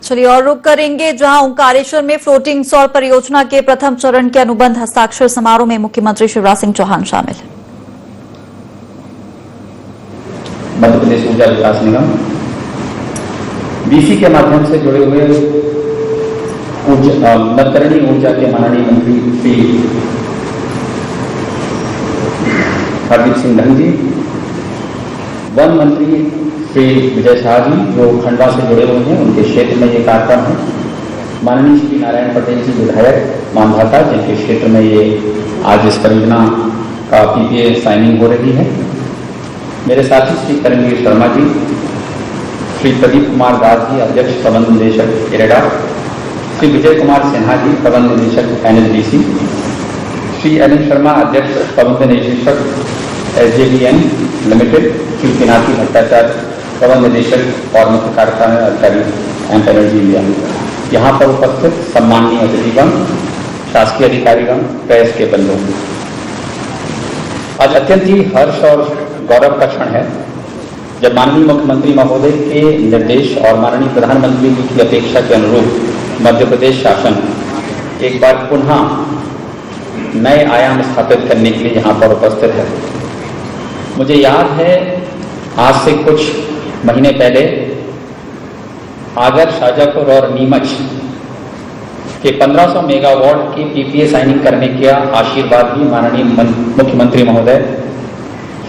चलिए और रुक करेंगे जहां ओंकारेश्वर में फ्लोटिंग सौर परियोजना के प्रथम चरण के अनुबंध हस्ताक्षर समारोह में मुख्यमंत्री शिवराज सिंह चौहान शामिल। मध्य प्रदेश ऊर्जा विकास निगम बीसी के माध्यम से जुड़े हुए नवकरणीय ऊर्जा के माननीय मंत्री श्री हरदीप सिंह धन जी, वन मंत्री श्री विजय शाह जी जो खंडवा से जुड़े हुए हैं, उनके क्षेत्र में ये कार्यक्रम है। माननीय श्री नारायण पटेल जी विधायक मानधाता, जिनके क्षेत्र में ये आज इस परियोजना का पीपीए साइनिंग हो रही है। मेरे साथी श्री करणवीर शर्मा जी, श्री प्रदीप कुमार दास जी अध्यक्ष प्रबंध निदेशक इरेडा, श्री विजय कुमार सिन्हा जी प्रबंध निदेशक एनएचडीसी, श्री अनिल शर्मा अध्यक्ष प्रबंध निदेशक एसजेवीएन लिमिटेड, श्री पिनाकी भट्टाचार्य प्रबंध निदेशक और मुख्य कार्यकारी अधिकारी एम्प एनर्जी इंडिया, यहाँ पर उपस्थित सम्माननीय अतिथिगण, शासकीय अधिकारीगण, प्रेस के बंधु, आज अत्यंत ही हर्ष और गौरव का क्षण है जब माननीय मुख्यमंत्री महोदय के निर्देश और माननीय प्रधानमंत्री जी की अपेक्षा के अनुरूप मध्य प्रदेश शासन एक बार पुनः नए आयाम स्थापित करने के लिए यहाँ पर उपस्थित है। मुझे याद है आज से कुछ महीने पहले आगर, शाजापुर और नीमच के 1500 मेगावाट की पीपीए साइनिंग करने का आशीर्वाद भी माननीय मुख्यमंत्री महोदय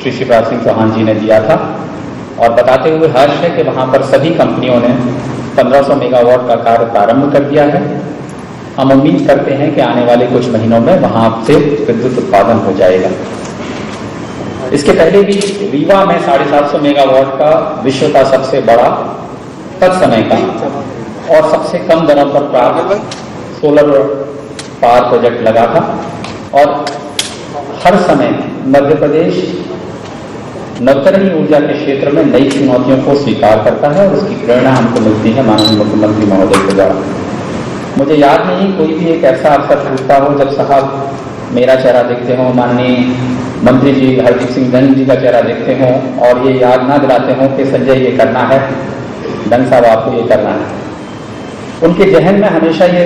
श्री शिवराज सिंह चौहान जी ने दिया था और बताते हुए हर्ष है कि वहां पर सभी कंपनियों ने 1500 मेगावाट का कार्य प्रारंभ कर दिया है। हम उम्मीद करते हैं कि आने वाले कुछ महीनों में वहां से विद्युत उत्पादन हो जाएगा। इसके पहले भी रीवा में 750 मेगावाट का विश्व का सबसे बड़ा तत्समय का और सबसे कम दरों पर प्राप्त सोलर पावर प्रोजेक्ट लगा था और हर समय मध्य प्रदेश नवकरणीय ऊर्जा के क्षेत्र में नई चुनौतियों को स्वीकार करता है और उसकी प्रेरणा हमको मिलती है माननीय मुख्यमंत्री महोदय के द्वारा। मुझे याद नहीं कोई भी एक ऐसा अवसर पूछता हो जब साहब मेरा चेहरा देखते हो, माननीय मंत्री जी हरदीप सिंह धन जी का चेहरा देखते हो और ये याद ना दिलाते हो कि संजय ये करना है, धन साहब आपको ये करना है। उनके जहन में हमेशा ये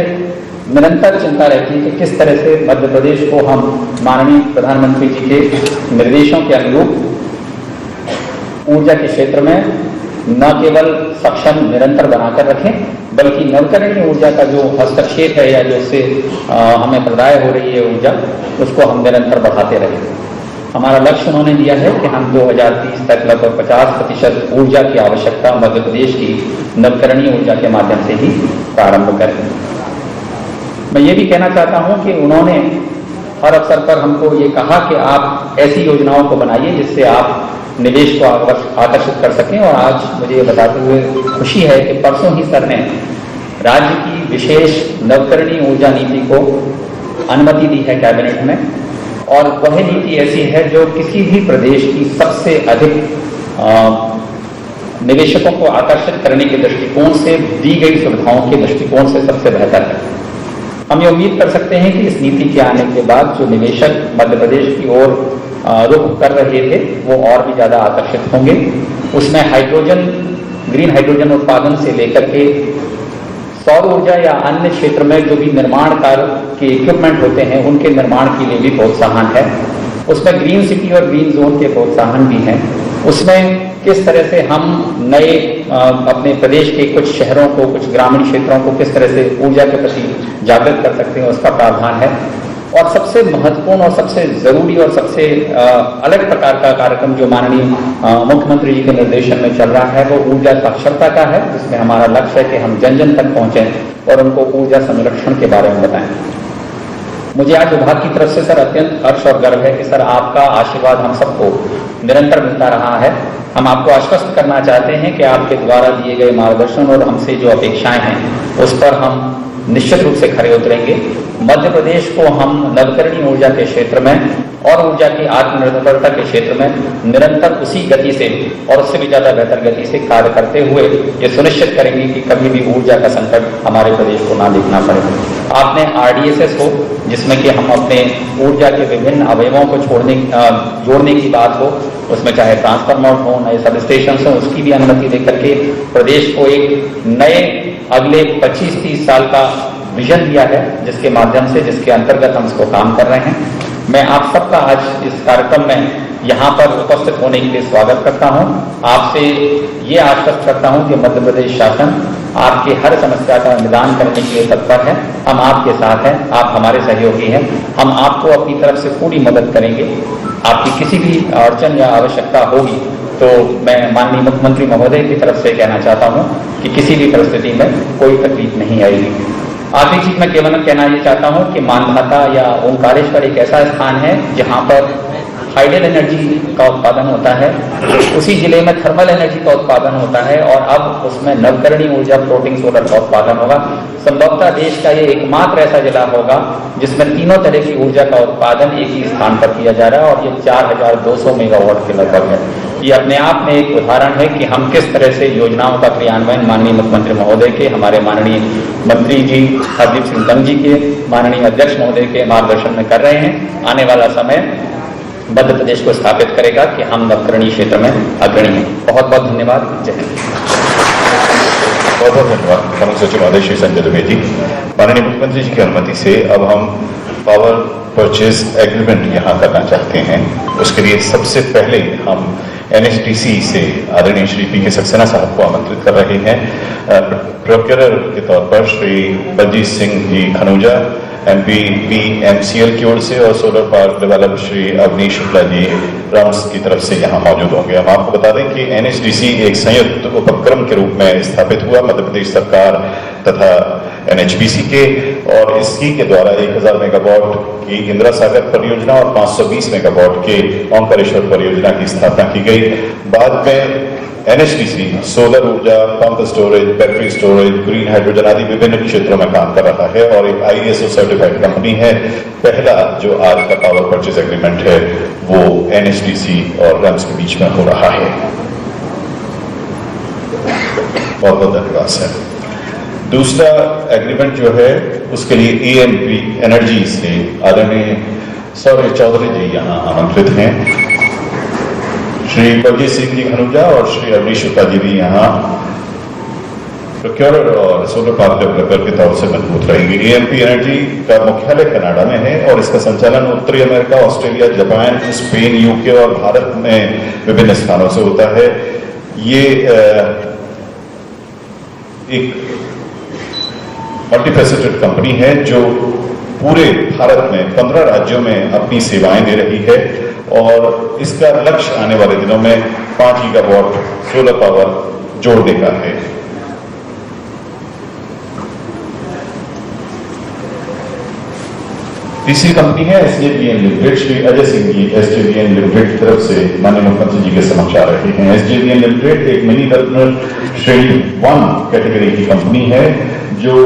निरंतर चिंता रहती है कि किस तरह से मध्य प्रदेश को हम माननीय प्रधानमंत्री जी के निर्देशों के अनुरूप ऊर्जा के क्षेत्र में न केवल सक्षम निरंतर बनाकर रखें, बल्कि नवकरणीय ऊर्जा का जो हस्तक्षेप है या जो उससे हमें प्रदाय हो रही है ऊर्जा, उसको हम निरंतर बढ़ाते रहें। हमारा लक्ष्य उन्होंने दिया है कि हम 2030 तक लगभग 50% ऊर्जा की आवश्यकता मध्य प्रदेश की नवकरणीय ऊर्जा के माध्यम से ही प्रारंभ करें। मैं ये भी कहना चाहता हूँ कि उन्होंने हर अवसर पर हमको ये कहा कि आप ऐसी योजनाओं को बनाइए जिससे आप निवेश को आकर्षित कर सकें और आज मुझे ये बताते हुए खुशी है कि परसों ही सर ने राज्य की विशेष नवकरणीय ऊर्जा नीति को अनुमति दी है कैबिनेट में और वह नीति ऐसी है जो किसी भी प्रदेश की सबसे अधिक निवेशकों को आकर्षित करने के दृष्टिकोण से दी गई सुविधाओं के दृष्टिकोण से सबसे बेहतर है। हम ये उम्मीद कर सकते हैं कि इस नीति के आने के बाद जो निवेशक मध्य प्रदेश की ओर रुख कर रहे थे वो और भी ज़्यादा आकर्षित होंगे। उसमें हाइड्रोजन, ग्रीन हाइड्रोजन उत्पादन से लेकर के सौर ऊर्जा या अन्य क्षेत्र में जो भी निर्माण कार्य के इक्विपमेंट होते हैं उनके निर्माण के लिए भी प्रोत्साहन है। उसमें ग्रीन सिटी और ग्रीन जोन के प्रोत्साहन भी हैं। उसमें किस तरह से हम नए अपने प्रदेश के कुछ शहरों को, कुछ ग्रामीण क्षेत्रों को किस तरह से ऊर्जा के प्रति जागृत कर सकते हैं उसका प्रावधान है। और सबसे महत्वपूर्ण और सबसे जरूरी और सबसे अलग प्रकार का कार्यक्रम जो माननीय मुख्यमंत्री जी के निर्देशन में चल रहा है वो ऊर्जा साक्षरता का है, जिसमें हमारा लक्ष्य है कि हम जन जन तक पहुंचें और उनको ऊर्जा संरक्षण के बारे में बताएं। मुझे आज विभाग की तरफ से सर अत्यंत हर्ष और गर्व है कि सर आपका आशीर्वाद हम सबको निरंतर मिलता रहा है। हम आपको आश्वस्त करना चाहते हैं कि आपके द्वारा दिए गए मार्गदर्शन और हमसे जो अपेक्षाएं हैं उस पर हम निश्चित रूप से खरे उतरेंगे मध्य प्रदेश को हम नवकरणीय ऊर्जा के क्षेत्र में और ऊर्जा की आत्मनिर्भरता के क्षेत्र में निरंतर उसी गति से और उससे भी ज्यादा बेहतर गति से कार्य करते हुए ये सुनिश्चित करेंगे कि कभी भी ऊर्जा का संकट हमारे प्रदेश को ना देखना पड़े। आपने RDSS हो, जिसमें कि हम अपने ऊर्जा के विभिन्न अवयवों को जोड़ने की बात हो, उसमें चाहे ट्रांसफार्मर हो, नए सब स्टेशन हो, उसकी भी अनुमति देकर के प्रदेश को एक नए अगले 25-30 साल का विजन दिया है, जिसके माध्यम से, जिसके अंतर्गत हम इसको काम कर रहे हैं। मैं आप सबका आज इस कार्यक्रम में यहाँ पर उपस्थित होने के लिए स्वागत करता हूँ। आपसे ये आश्वस्त करता हूँ कि मध्य प्रदेश शासन आपकी हर समस्या का निदान करने के लिए तत्पर है। हम आपके साथ हैं, आप हमारे सहयोगी हैं। हम आपको अपनी तरफ से पूरी मदद करेंगे। आपकी किसी भी अड़चन या आवश्यकता होगी तो मैं माननीय मुख्यमंत्री महोदय की तरफ से कहना चाहता हूँ कि किसी भी परिस्थिति में कोई तकलीफ नहीं आएगी। आखिरी चीज मैं केवल कहना ये चाहता हूँ कि मानधाता या ओंकारेश्वर एक ऐसा स्थान है जहाँ पर हाइडल एनर्जी का उत्पादन होता है, उसी जिले में थर्मल एनर्जी का उत्पादन होता है और अब उसमें नवकरणीय ऊर्जा फ्लोटिंग सोलर का उत्पादन होगा। संभवतः देश का ये एकमात्र ऐसा जिला होगा जिसमें तीनों तरह की ऊर्जा का उत्पादन एक ही स्थान पर किया जा रहा है और ये 4200 मेगावाट के लगभग है। ये अपने आप में एक उदाहरण है कि हम किस तरह से योजनाओं का क्रियान्वयन माननीय मुख्यमंत्री महोदय के, हमारे माननीय मंत्री जी हरदीप सिंह डंग जी के, माननीय अध्यक्ष महोदय के मार्गदर्शन में कर रहे हैं। आने वाला समय मध्य प्रदेश को स्थापित करेगा कि हम नवकरणीय क्षेत्र में अग्रणी हैं। बहुत बहुत धन्यवाद। जय हिंद। बहुत बहुत धन्यवाद प्रमुख सचिव महोदय श्री संजय दुबे जी। माननीय मुख्यमंत्री जी की अनुमति से अब हम पावर परचेज एग्रीमेंट यहाँ करना चाहते हैं। उसके लिए सबसे पहले हम NHDC से आदरणीय श्री PK सक्सेना साहब को आमंत्रित कर रहे हैं। प्रोक्योरर के तौर पर श्री बलजीत सिंह जी खनूजा MP PMCL की ओर से और solar park developer Shri Avneesh Shukla ji RUMS की तरफ से यहाँ मौजूद होंगे। हम आपको बता दें कि NHDC एक संयुक्त उपक्रम के रूप में स्थापित हुआ मध्य प्रदेश सरकार तथा NHPC के, और इसी के द्वारा 1000 मेगावाट की इंदिरा सागर परियोजना और 520 मेगावाट के ओंकारेश्वर परियोजना की स्थापना की गई। बाद में NHDC सोलर ऊर्जा, pump storage, battery storage, green hydrogen आदि विभिन्न क्षेत्रों में काम कर रहा है और एक ISO सर्टिफाइड कंपनी है। पहला जो आज का पावर परचेज एग्रीमेंट है वो NHDC और रम्स के बीच में हो रहा है। बहुत बहुत धन्यवाद सर। दूसरा एग्रीमेंट जो है उसके लिए EMP एनर्जी से आदरणीय सौर्य चौधरी जी यहाँ आमंत्रित हैं। श्री बलजीत सिंह जी खनूजा और श्री अवनीश शुक्ला जी भी यहाँ प्रोक्योरर और सोलर पार्क डेवलपर के तौर से मजबूत रहेंगे। EMP एनर्जी का मुख्यालय कनाडा में है और इसका संचालन उत्तरी America, Australia, Japan, Spain, UK और भारत में विभिन्न स्थानों से होता है। ये एक मल्टीफेसेटेड कंपनी है जो पूरे भारत में 15 राज्यों में अपनी सेवाएं दे रही है और इसका लक्ष्य आने वाले दिनों में 5 गीगावाट सोलर पावर जोड़ने का है। तीसरी कंपनी है SJVN limited. Shri Ajay Singh ji SJVN limited की तरफ से माननीय मुख्यमंत्री जी के समक्ष आ रहे हैं। SJVN लिमिटेड एक मिनी रत्न श्रेणी 1 कैटेगरी की कंपनी है जो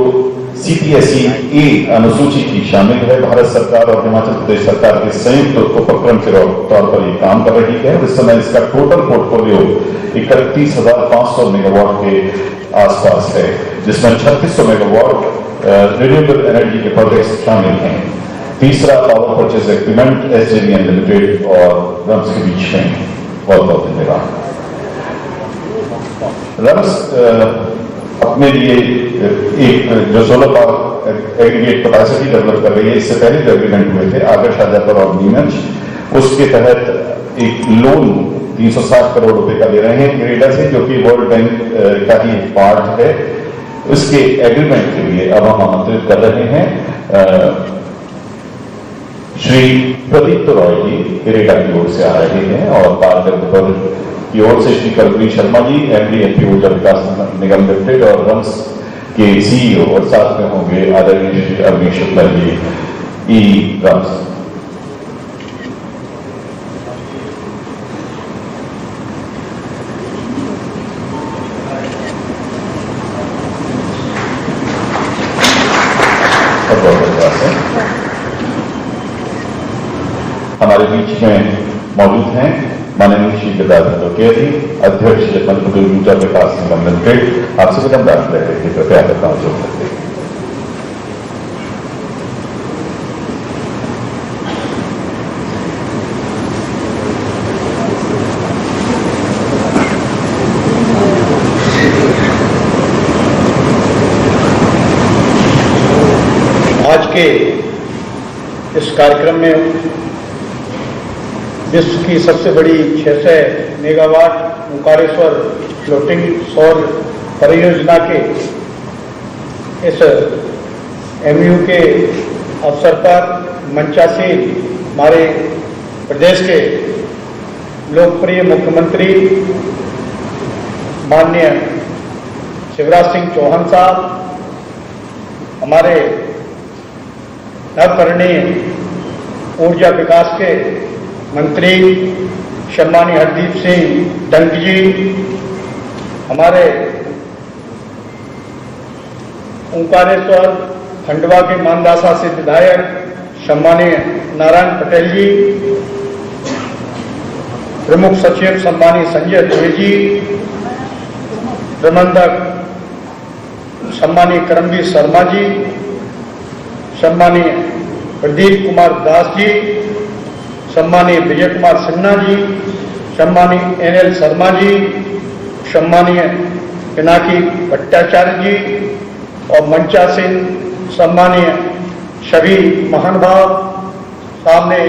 CPSE A अनुसूची की शामिल है। भारत सरकार और हिमाचल प्रदेश सरकार के संयुक्त उपक्रम के तौर पर ये काम कर रही है। इस समय इसका टोटल पोर्टफोलियो 31,500 मेगावाट के आसपास है, जिसमें 3600 मेगावाट रिन्यूएबल एनर्जी के प्रोजेक्ट्स शामिल हैं। तीसरा power purchase agreement SJVN limited और रम्स के बीच में। बहुत बहुत धन्यवाद। रम्स अपने लिए एक जो solar power aggregate capacity develop कर रही है, इससे पहले जो एग्रीमेंट हुए थे आगर, शाजापुर और नीमच, उसके तहत एक लोन 360 करोड़ रुपए का ले रहे हैं इरेडा से, जो कि वर्ल्ड बैंक का ही पार्ट है। उसके एग्रीमेंट के लिए अब हम आमंत्रित कर रहे हैं श्री प्रदीप रॉय जी इरेडा की ओर से आ रहे हैं और पार्क डेवलपर की ओर से श्री कल्पनी शर्मा जी MD MP ऊर्जा विकास निगम लिमिटेड और रम्स के CEO, और साथ में होंगे आदरणीय श्री अवनीश शुक्ला जी रम्स। बहुत धन्यवाद सर। बीच में मौजूद हैं माननीय श्री गदाधर दौतिया जी, अध्यक्ष मध्य प्रदेश ऊर्जा विकास निगम लिमिटेड। आपसे विनम्र आग्रह है कि कृपया अपना उपयोग करते हैं। आज के इस कार्यक्रम में विश्व की सबसे बड़ी 600 मेगावाट ओंकारेश्वर फ्लोटिंग सौर परियोजना के इस एमयू के अवसर पर मंचासीन हमारे प्रदेश के लोकप्रिय मुख्यमंत्री माननीय शिवराज सिंह चौहान साहब, हमारे नवकरणीय ऊर्जा विकास के मंत्री सम्मानीय हरदीप सिंह डंग जी, हमारे ओंकारेश्वर खंडवा के मानदासा से विधायक सम्मानीय नारायण पटेल जी, प्रमुख सचिव सम्मानीय संजय द्विवेदी, प्रबंधक सम्मानीय करमवीर शर्मा जी, सम्मानीय प्रदीप कुमार दास जी, सम्मानीय विजय कुमार सिन्हा जी, सम्मानीय NL शर्मा जी, सम्मानीय पिनाकी भट्टाचार्य जी और मंचासीन सम्मानीय सभी महानुभाव, सामने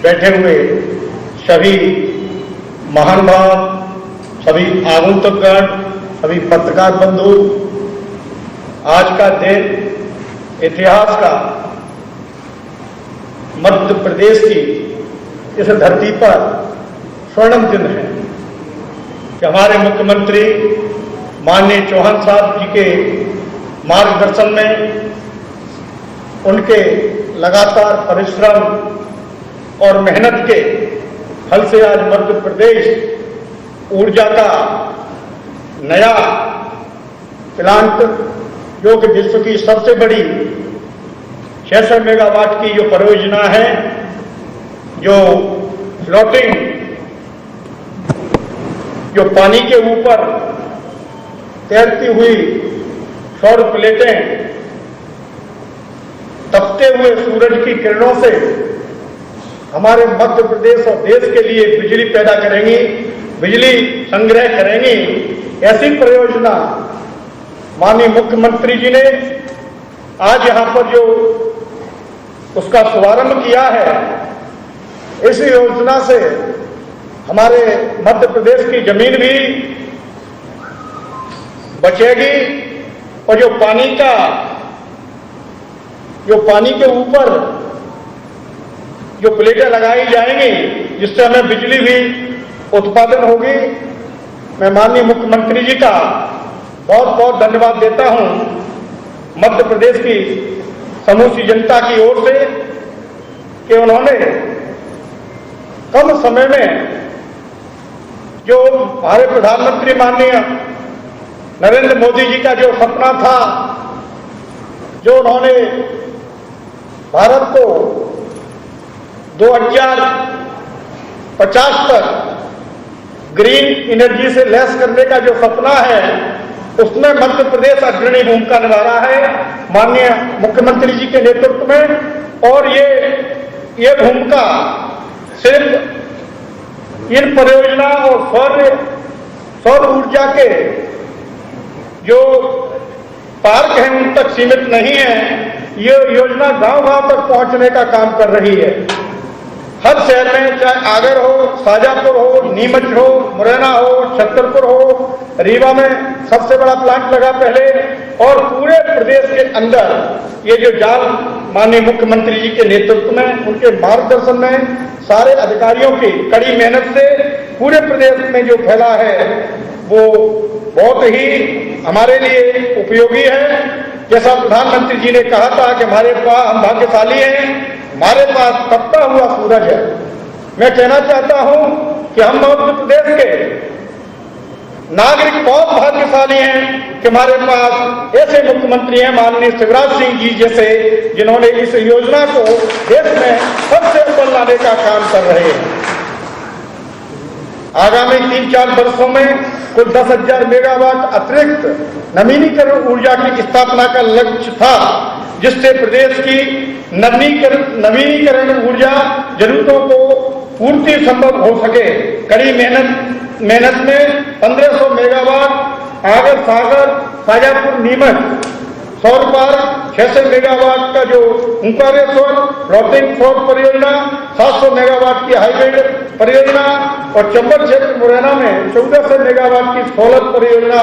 बैठे हुए सभी महानुभाव, सभी आगंतुकगण, सभी पत्रकार बंधु, आज का दिन इतिहास का मध्य प्रदेश की इस धरती पर स्वर्णिम दिन है कि हमारे मुख्यमंत्री माननीय चौहान साहब जी के मार्गदर्शन में, उनके लगातार परिश्रम और मेहनत के फल से आज मध्य प्रदेश ऊर्जा का नया प्लांट, जो कि विश्व की सबसे बड़ी 600 मेगावाट की जो परियोजना है, जो फ्लोटिंग, जो पानी के ऊपर तैरती हुई सौर प्लेटें तपते हुए सूरज की किरणों से हमारे मध्य प्रदेश और देश के लिए बिजली पैदा करेंगी, बिजली संग्रह करेंगी। ऐसी परियोजना माननीय मुख्यमंत्री जी ने आज यहां पर जो उसका शुभारंभ किया है, इस योजना से हमारे मध्य प्रदेश की जमीन भी बचेगी और जो पानी के ऊपर जो प्लेटें लगाई जाएंगी, जिससे हमें बिजली भी उत्पादन होगी। मैं माननीय मुख्यमंत्री जी का बहुत बहुत धन्यवाद देता हूं मध्य प्रदेश की समूची जनता की ओर से कि उन्होंने कम समय में जो हमारे प्रधानमंत्री माननीय नरेंद्र मोदी जी का जो सपना था, जो उन्होंने भारत को 2050 तक ग्रीन एनर्जी से लैस करने का जो सपना है, उसमें मध्य प्रदेश अग्रणी भूमिका निभा रहा है माननीय मुख्यमंत्री जी के नेतृत्व में। और ये भूमिका सिर्फ इन परियोजना और सौर ऊर्जा के जो पार्क हैं उन तक सीमित नहीं है। ये योजना गांव-गांव तक पहुंचने का काम कर रही है। हर शहर में, चाहे आगर हो, शाजापुर हो, नीमच हो, मुरैना हो, छतरपुर हो, रीवा में सबसे बड़ा प्लांट लगा पहले, और पूरे प्रदेश के अंदर ये जो जाल माननीय मुख्यमंत्री जी के नेतृत्व में, उनके मार्गदर्शन में, सारे अधिकारियों की कड़ी मेहनत से पूरे प्रदेश में जो फैला है, वो बहुत ही हमारे लिए उपयोगी है। जैसा प्रधानमंत्री जी ने कहा था कि हमारे पास, हम भाग्यशाली हैं, हमारे पास तपता हुआ सूरज है। मैं कहना चाहता हूं कि हम मध्य प्रदेश के नागरिक बहुत भाग्यशाली हैं कि हमारे पास ऐसे मुख्यमंत्री हैं माननीय शिवराज सिंह जी जैसे, जिन्होंने इस योजना को देश में सबसे ऊपर लाने का काम कर रहे हैं। आगामी 3-4 वर्षों में कुल 10,000 मेगावाट अतिरिक्त नवीनीकरण ऊर्जा की स्थापना का लक्ष्य था, जिससे प्रदेश की नवीनीकरण ऊर्जा जरूरतों को पूर्ति संभव हो सके। कड़ी मेहनत में 1500 मेगावाट आगर सागर शाजापुर नीमच सौर पार्क, 600 मेगावाट का जो ओंकारेश्वर फ्लोटिंग सौर परियोजना, 700 मेगावाट की हाइब्रिड परियोजना और चंबल क्षेत्र मुरैना में 1400 मेगावाट की सोलर परियोजना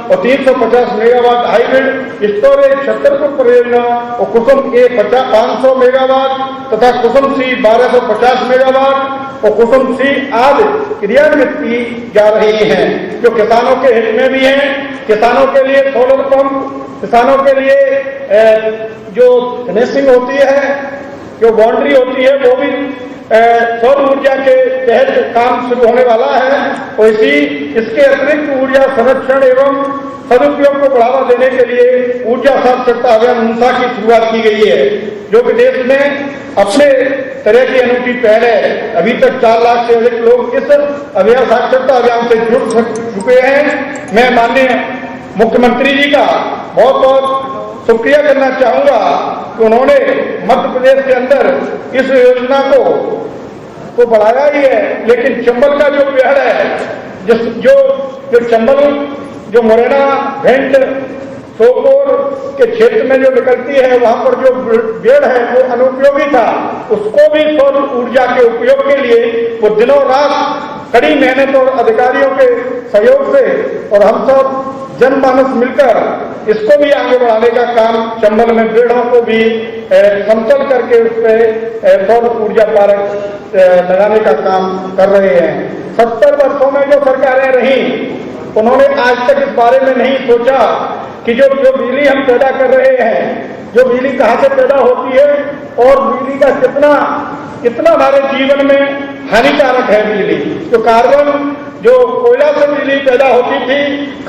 और 350 मेगावाट हाइब्रिड स्टोरेज छतरपुर परियोजना और कुसुम ए 500 मेगावाट तथा कुसुम सी 1250 मेगावाट और कुसुम सी आदि क्रियान्वित की जा रही हैं, जो किसानों के हित में भी हैं। किसानों के लिए सोलर पंप, किसानों के लिए जो फिनिशिंग होती है, जो बाउंड्री होती है, वो भी सौर ऊर्जा के तहत काम शुरू होने वाला है। और इसके अतिरिक्त ऊर्जा संरक्षण एवं सदुपयोग को बढ़ावा देने के लिए ऊर्जा साक्षरता अभियान ऊंसा की शुरुआत की गई है, जो कि देश में अपने तरह की अनूठी पहल है। अभी तक 4 लाख से अधिक लोग इस अभियान साक्षरता अभियान से जुड़ चुके हैं। मैं माननीय मुख्यमंत्री जी का बहुत बहुत शुक्रिया करना चाहूंगा कि उन्होंने मध्य प्रदेश के अंदर इस योजना को बढ़ाया ही है, लेकिन चंबल का जो पेड़ है, जो चंबल जो मुरैना भिंड सोपोर के क्षेत्र में जो निकलती है, वहां पर जो पेड़ है वो अनुपयोगी था, उसको भी सौर ऊर्जा के उपयोग के लिए वो दिनों रात कड़ी मेहनत और अधिकारियों के सहयोग से और हम सब जनमानस मिलकर इसको भी आगे बढ़ाने का काम, चंबल में पेड़ों को भी समतल करके उस पर सौर ऊर्जा पार्क लगाने का काम कर रहे हैं। 70 वर्षों में जो सरकारें रही, उन्होंने आज तक इस बारे में नहीं सोचा कि जो बिजली हम पैदा कर रहे हैं, जो बिजली कहाँ से पैदा होती है और बिजली का कितना हमारे जीवन में हानिकारक है। बिजली जो कार्बन, जो कोयला से बिजली पैदा होती थी,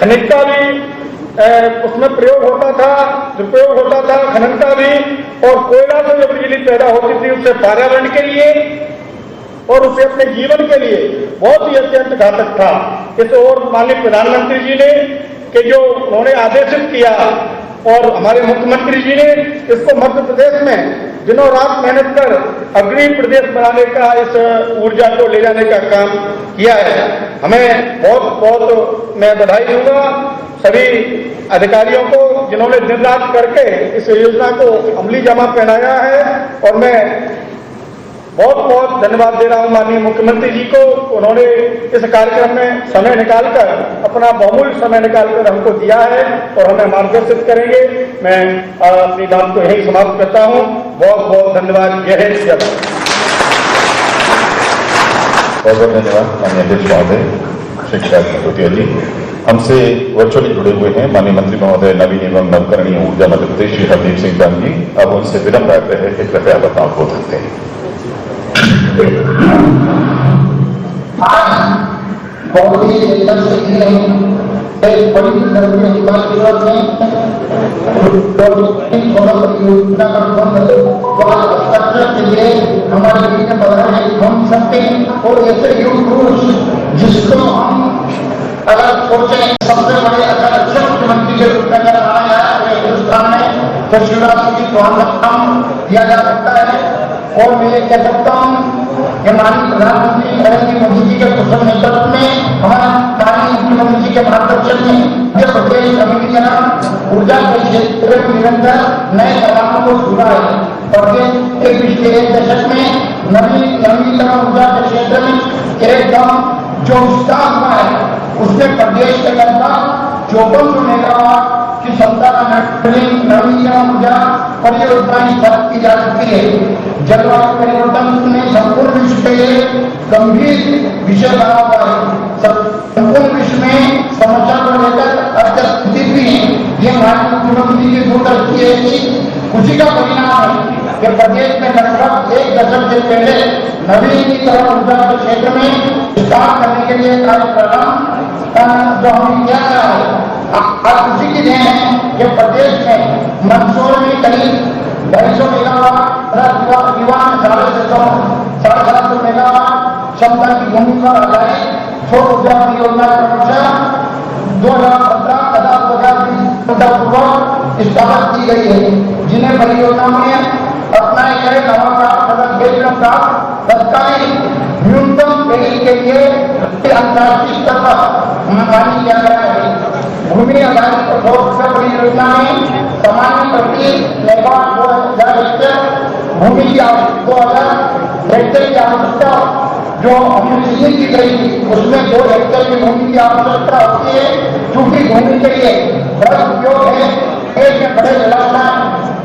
खनिज का भी उसमें प्रयोग होता था, दुरुपयोग होता था खनन का भी, और कोयला से जो बिजली पैदा होती थी उससे पर्यावरण के लिए और उसे अपने जीवन के लिए बहुत ही अत्यंत घातक था। इस और माननीय प्रधानमंत्री जी ने कि जो उन्होंने आदेशित किया और हमारे मुख्यमंत्री जी ने इसको मध्य प्रदेश में दिनों रात मेहनत कर अग्रणी प्रदेश बनाने का, इस ऊर्जा को ले जाने का काम किया है। हमें बहुत बहुत मैं बधाई दूंगा सभी अधिकारियों को, जिन्होंने दिन रात करके इस योजना को अमली जामा पहनाया है। और मैं बहुत बहुत धन्यवाद दे रहा हूं माननीय मुख्यमंत्री जी को, उन्होंने इस कार्यक्रम में समय निकालकर, अपना बहुमूल्य समय निकालकर हमको दिया है और हमें मार्गदर्शित करेंगे। मैं अपनी बात को यही समाप्त करता हूं। बहुत बहुत धन्यवाद। जय हिंद, जय भारत। बहुत बहुत धन्यवाद माननीय अध्यक्ष महोदय श्री शिवराज सिंह जी। हमसे वर्चुअली जुड़े हुए हैं माननीय मंत्री महोदय नवीन एवं नवकरणीय ऊर्जा मध्य प्रदेश श्री हरदीप सिंह चंद जी। अब उनसे विनम्र आग्रह है कि कृपया बताओ बोल सकते हैं। आज बहुत ही एक बड़ी जरूरत है के लिए हमारे बीच में बना है हम सकते हैं। और ऐसे युग पुरुष जिसको हम अगर सोचे सबसे बड़े अध्यक्ष मुख्यमंत्री के रूप में अगर आया है हिंदुस्तान में, तो शिवराज सिंह चौहान का नाम दिया जा सकता है। और मैं ये कह सकता हूँ कि माननीय प्रधानमंत्री नरेंद्र मोदी जी के कुशल नेतृत्व में, हमारे माननीय मुख्यमंत्री जी के मार्गदर्शन में मध्य प्रदेश नवीनीकरण ऊर्जा के क्षेत्र में निरंतर नए कदमों को जुड़ा है। प्रदेश के पिछले 1 दशक में नवीनीकरण ऊर्जा के क्षेत्र में एकदम जो विस्तार हुआ है, उसमें प्रदेश के लगभग 5400 मेगावाट की क्षमता का नवीनीकरण ऊर्जा परियोजनाएं स्थापित की जा चुकी है। जलवायु परिवर्तन में संपूर्ण विश्व के लिए गंभीर विषय बना हुआ है। संपूर्ण विश्व में समस्या को लेकर अत्यधिक भी है। ये माननीय मुख्यमंत्री की दूरदर्शी है कि उसी का परिणाम है कि प्रदेश में लगभग 1 दशक से पहले नवीनीकरण ऊर्जा के क्षेत्र में विस्तार करने के लिए कार्यक्रम जो हमने किया है आज उसी की देन है कि प्रदेश में मंदसौर में करीब 250 मेगावाट विवाह 750 मेगावाट क्षमता की भूमि पर आधारित सौर ऊर्जा परियोजना क्रमशः 2015 तथा 2020 पूर्वक स्थापित की गई है, जिन्हें परियोजनाओं में अपनाए गए नवाचार तथा बेहतर प्राप्त तत्कालीन न्यूनतम पेड़ी के लिए अंतर्राष्ट्रीय स्तर पर मानी जा रहा है। भूमि आधारित सौर ऊर्जा परियोजना में सामान्य प्रति मेगावाट 2000 हेक्टेयर भूमि की 2000 हेक्टेयर की आवश्यकता जो हमने की गई उसमें 2 हेक्टेयर की भूमि की आवश्यकता होती है, चूंकि भूमि के लिए बड़ा उपयोग है। देश में बड़े जलाशय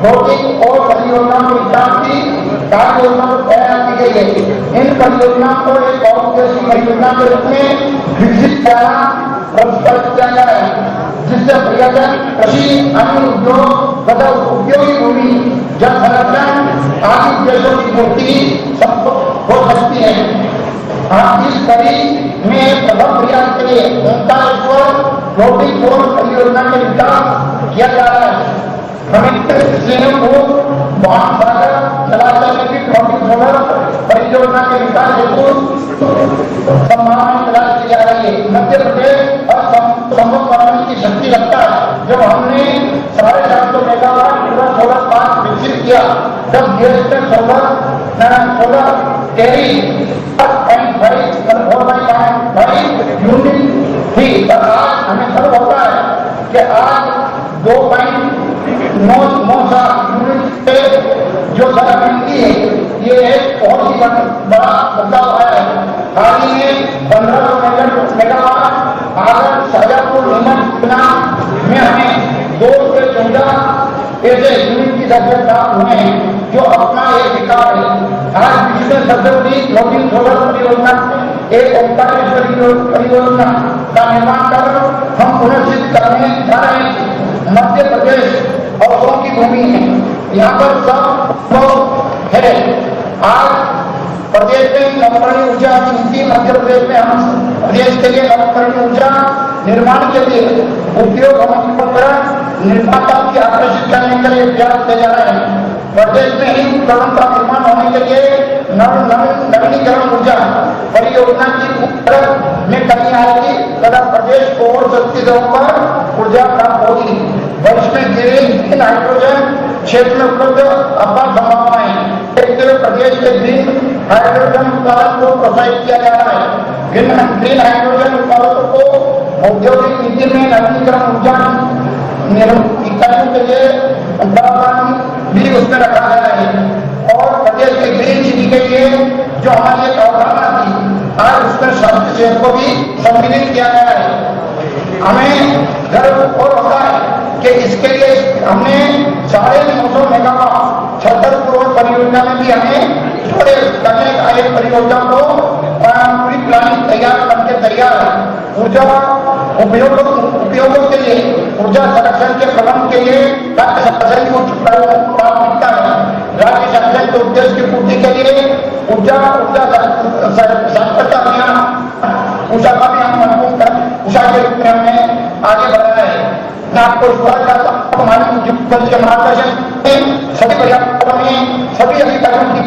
भौतिक और परियोजनाओं के हिसाब की कार्य योजना तैयार की गई है। इन परियोजनाओं को एक बहुउद्देशीय परियोजना के रूप में विकसित करना प्रस्तावित किया गया है, जिससे पर्यटन, कृषि, अन्य उद्योग तथा उपयोगी भूमि, जल संरक्षण आदि उद्देश्यों की पूर्ति हो सकती है। इस कड़ी में प्रथम प्रयास के लिए ओंकारेश्वर फ्लोटिंग सोलर परियोजना के विकास किया जा रहा है। हमें को महासागर जलाशय में भी फ्लोटिंग सोलर परियोजना के विकास हेतु संभावनाएं तलाश की जा रही है। मध्य प्रदेश संभव बनाने की शक्ति रखता है। जब हमने 750 मेगावाट सोलर पार्क विकसित किया तब देश में सोलर टेरी 4.5 यूनिट थी, पर आज हमें सर्व होता है कि आज 2.9 यूनिट पे जो दर मिलती है, ये एक बहुत ही बड़ा बदलाव आया है। हाल ही में 1500 मेगावाट आगर शाजापुर नीमच में हमें 2 से 14 ऐसे यूनिट की दर प्राप्त हुए हैं, जो अपना एक विकास है। आज विश्व में सबसे बड़ी फ्लोटिंग सोलर परियोजना एक ओंकारेश्वर परियोजना का निर्माण कर हम सुनिश्चित करने जा रहे हैं। मध्य प्रदेश अवसरों की भूमि है, यहाँ पर सब है। आज प्रदेश में नवीकरणीय ऊर्जा नीति मध्य प्रदेश में हम प्रदेश के लिए नवीकरणीय ऊर्जा निर्माण के लिए उपयोग निर्माता की आकर्षित करने के लिए प्रयास किए जा रहे हैं। प्रदेश में ही उपकरणों का निर्माण होने के लिए नवीनीकरण ऊर्जा परियोजना की में कमी आएगी तथा प्रदेश को और सस्ती दरों पर ऊर्जा प्राप्त होगी। भविष्य में ग्रीन हाइड्रोजन क्षेत्र में उपलब्ध अपार संभावनाएं। एक तरफ प्रदेश के ग्रीन हाइड्रोजन उत्पादन को प्रोत्साहित किया जा रहा है। ग्रीन हाइड्रोजन उत्पादकों को औद्योगिक नीति में नवीनीकरण ऊर्जा इकाइयों के लिए प्रावधान भी उसमें रखा गया है। और प्रदेश के ग्रीन सिटी के लिए जो हमारी एक अवधारणा थी, आज उसमें स्वास्थ्य क्षेत्र को भी सम्मिलित किया गया है। हमें गर्व और होता है कि इसके लिए हमने 950 मेगावाट छतरपुर परियोजना में भी हमें थोड़े करने का एक परियोजना को पूरी प्लानिंग तैयार है। ऊर्जा उपयोगों के लिए ऊर्जा संरक्षण के प्रबंध के लिए राज्य शासन को प्राथमिकता है। राज्य शासन के उद्देश्य की पूर्ति के लिए ऊर्जा साक्षरता अभियान ऊषा का भी हम महत्वपूर्ण कर ऊषा के रूप में हमने आगे बढ़ाया है। मैं आपको हमारे मुख्यमंत्री के मार्गदर्शन में सभी पर्यावरण में सभी अधिकारियों की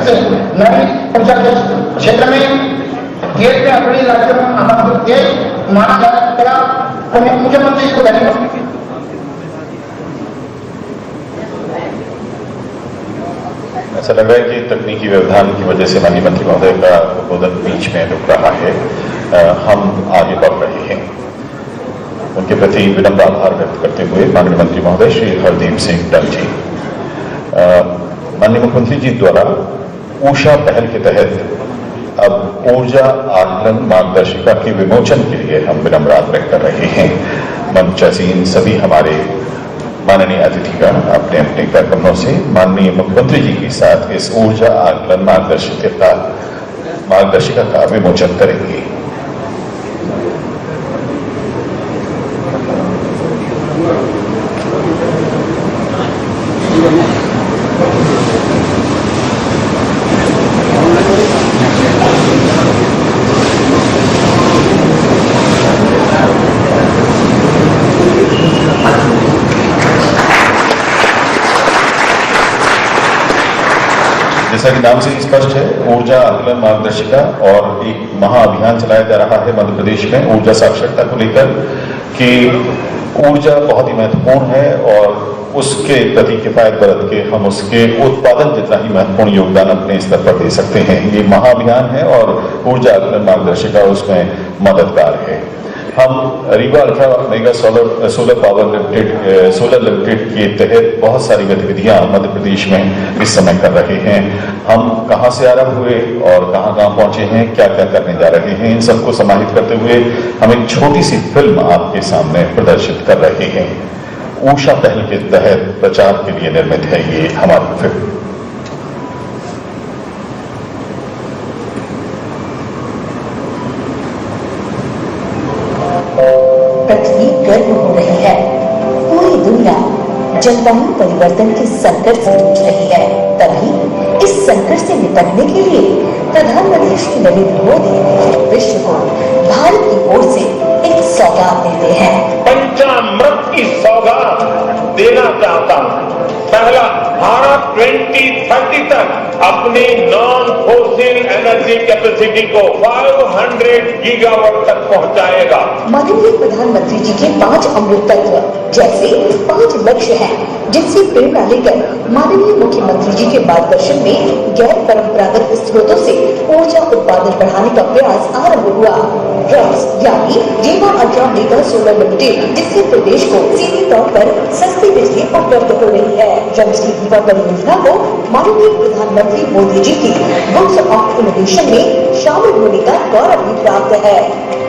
से नई ऊर्जा के क्षेत्र में देश में अग्रणी राज्यों में हमारा देश माना जाएगा। तो मैं मुख्यमंत्री को धन्यवाद। ऐसा लग रहा है कि तकनीकी व्यवधान की वजह से माननीय मंत्री महोदय का उद्बोधन बीच में रुक रहा है। हम आगे बढ़ रहे हैं। उनके प्रति विनम्र आभार व्यक्त करते हुए माननीय मंत्री महोदय श्री हरदीप सिंह डल जी, माननीय मुख्यमंत्री जी द्वारा ऊषा पहल के तहत अब ऊर्जा आकलन मार्गदर्शिका के विमोचन के लिए हम विनम्र आग्रह कर रहे हैं। मंचासीन सभी हमारे माननीय अतिथिगण अपने अपने कार्यक्रमों से माननीय मुख्यमंत्री जी के साथ इस ऊर्जा आकलन मार्गदर्शिका का विमोचन करेंगे। जैसा कि नाम से ही स्पष्ट है, ऊर्जा आकलन मार्गदर्शिका और एक महाअभियान चलाया जा रहा है मध्य प्रदेश में ऊर्जा साक्षरता को लेकर कि ऊर्जा बहुत ही महत्वपूर्ण है और उसके प्रति किफायत बरत के हम उसके उत्पादन जितना ही महत्वपूर्ण योगदान अपने स्तर पर दे सकते हैं। ये महाअभियान है और ऊर्जा आकलन मार्गदर्शिका उसमें मददगार है। हम Rewa ultra mega solar power limited के तहत बहुत सारी गतिविधियां मध्य प्रदेश में इस समय कर रहे हैं। हम कहां से आरंभ हुए और कहां पहुंचे हैं, क्या क्या करने जा रहे हैं, इन सबको समाहित करते हुए हम एक छोटी सी फिल्म आपके सामने प्रदर्शित कर रहे हैं। ऊषा पहल के तहत प्रचार के लिए निर्मित है ये हमारी फिल्म। पृथ्वी गर्म हो रही है। पूरी दुनिया जलवायु परिवर्तन के संकट से जूझ रही है। तभी इस संकट से निपटने के लिए प्रधानमंत्री श्री नरेंद्र मोदी विश्व को भारत की ओर से एक सौगात देते हैं। पंचामृत की सौगात देना चाहता हूं। पहला, भारत 2030 तक अपनी नॉन फोसिल एनर्जी कैपेसिटी को 500 गीगावाट तक पहुंचाएगा। माननीय प्रधानमंत्री जी के 5 अमृत तत्व जैसे 5 लक्ष्य हैं, जिनसे प्रेरणा लेकर माननीय मुख्यमंत्री जी के मार्गदर्शन में गैर परंपरागत स्रोतों से ऊर्जा उत्पादन बढ़ाने का प्रयास आरंभ हुआ। रम्स यानी Rewa ultra mega solar limited, जिससे प्रदेश को सीधे तौर पर सस्ती बिजली उपलब्ध हो रही है। रम्स की रीवा परियोजना को माननीय प्रधानमंत्री मोदी जी की बुक्स ऑफ इनोवेशन में शामिल होने का गौरव भी प्राप्त है।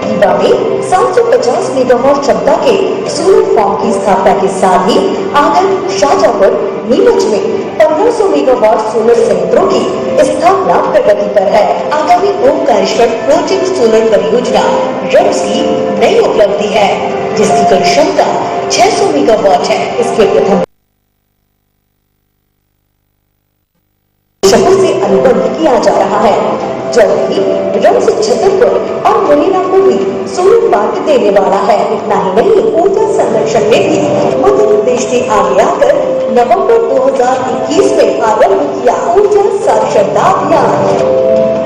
रीवा में 750 मेगावाट क्षमता के सोलर फार्म की स्थापना के साथ ही आगर, शाजापुर, नीमच में 1500 मेगावाट सोलर संयंत्रों की स्थापना प्रगति पर है। आगामी ओमकारेश्वर फ्लोटिंग सोलर परियोजना रम्स की नई उपलब्धि है, जिसकी कुल क्षमता 600 मेगावाट है। इसके प्रथम शहर से अनुबंध किया जा रहा है। जल्द ही रम्स छतरपुर और मुरैना को भी सोलर पार्क देने वाला है। इतना ही नहीं, ऊर्जा संरक्षण में भी मध्य प्रदेश ने आगे आकर नवंबर 2021 में आरंभ किया ऊर्जा साक्षरता अभियान।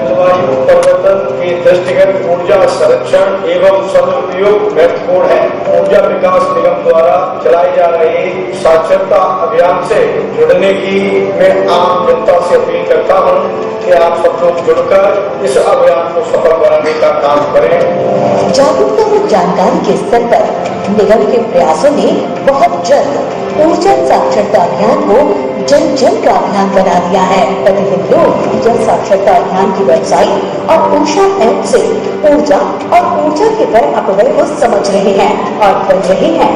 जलवायु परिवर्तन के दृष्टिगत ऊर्जा संरक्षण एवं सदुपयोग महत्वपूर्ण है। ऊर्जा विकास निगम द्वारा चलाई जा रही साक्षरता अभियान से जुड़ने की मैं आम जनता से अपील करता हूं कि आप सब लोग जुड़कर इस अभियान को सफल बनाने का काम करें। जागरूकता और जानकारी के स्तर पर निगम के प्रयासों ने बहुत जल्द ऊर्जा साक्षरता अभियान को जन जन का अभियान बना दिया है। प्रतिदिन लोग ऊर्जा साक्षरता अभियान की वेबसाइट और ऊषा ऐप से ऊर्जा और ऊर्जा के व्यय अपव्यय को समझ रहे हैं और बन रहे हैं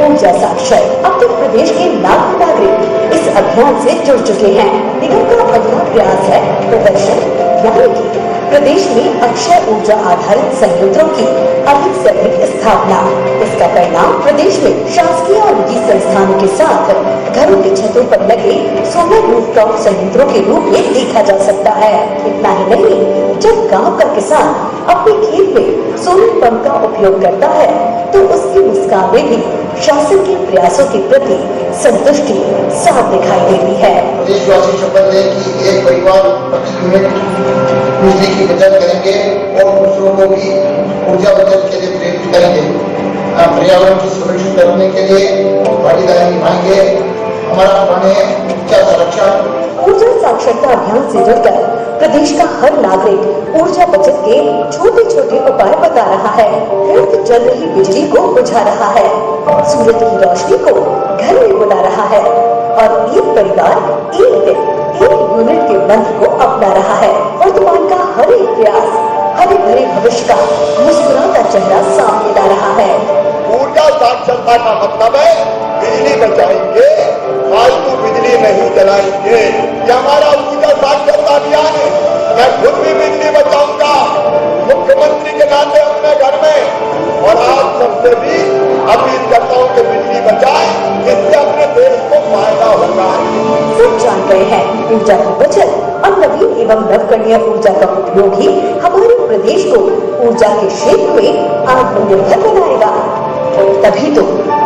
ऊर्जा साक्षर। अब तक प्रदेश के लाखों नागरिक इस अभियान से जुड़ चुके हैं। निगम का अगला प्रयास है प्रदर्शन, यानी कि प्रदेश में अक्षय ऊर्जा आधारित संयंत्रों की अधिक से अधिक स्थापना। इसका परिणाम प्रदेश में शासकीय और निजी संस्थानों के साथ घरों की छतों पर लगे सोलर रूफटॉप संयंत्रों के रूप में देखा जा सकता है। इतना ही नहीं, जब गांव का किसान अपने खेत में सोलर पंप का उपयोग करता है तो उसकी मुस्कान में भी शासन के प्रयासों के प्रति संतुष्टि साफ दिखाई देती है। प्रदेशवासी शपथ लें कि एक परिवार प्रति यूनिट बिजली की बचत करेंगे और दूसरों को भी ऊर्जा बचत के लिए प्रेरित करेंगे। पर्यावरण को सुरक्षित करने के लिए भागीदारी निभाएंगे। हमारा मन है ऊर्जा संरक्षण। ऊर्जा साक्षरता अभियान से जुड़कर प्रदेश का हर नागरिक ऊर्जा बचत के छोटे छोटे उपाय बता रहा है। फिर तो जल रही बिजली को बुझा रहा है, सूरज की रोशनी को घर में बुला रहा है और एक परिवार एक दिन 1 यूनिट के मंत्र को अपना रहा है। वर्तमान का हर एक प्रयास हरे भरे भविष्य का मुस्कुराता चेहरा सामने ला रहा है। ऊर्जा साक्षरता का मतलब है बिजली बचाएंगे, फालतू बिजली नहीं जलाएंगे। ये हमारा ऊर्जा साक्षरता अभियान है। मैं खुद भी बिजली बचाऊंगा मुख्यमंत्री के नाते अपने घर में, और आप सबसे भी अपील करता हूँ कि बिजली बचाएं, इससे अपने देश को फायदा होगा। सब जान गए हैं ऊर्जा की बचत और नवीन एवं नवकरणीय ऊर्जा का उपयोग ही हमारे प्रदेश को ऊर्जा के क्षेत्र में आत्मनिर्भर बनाएगा। तभी तो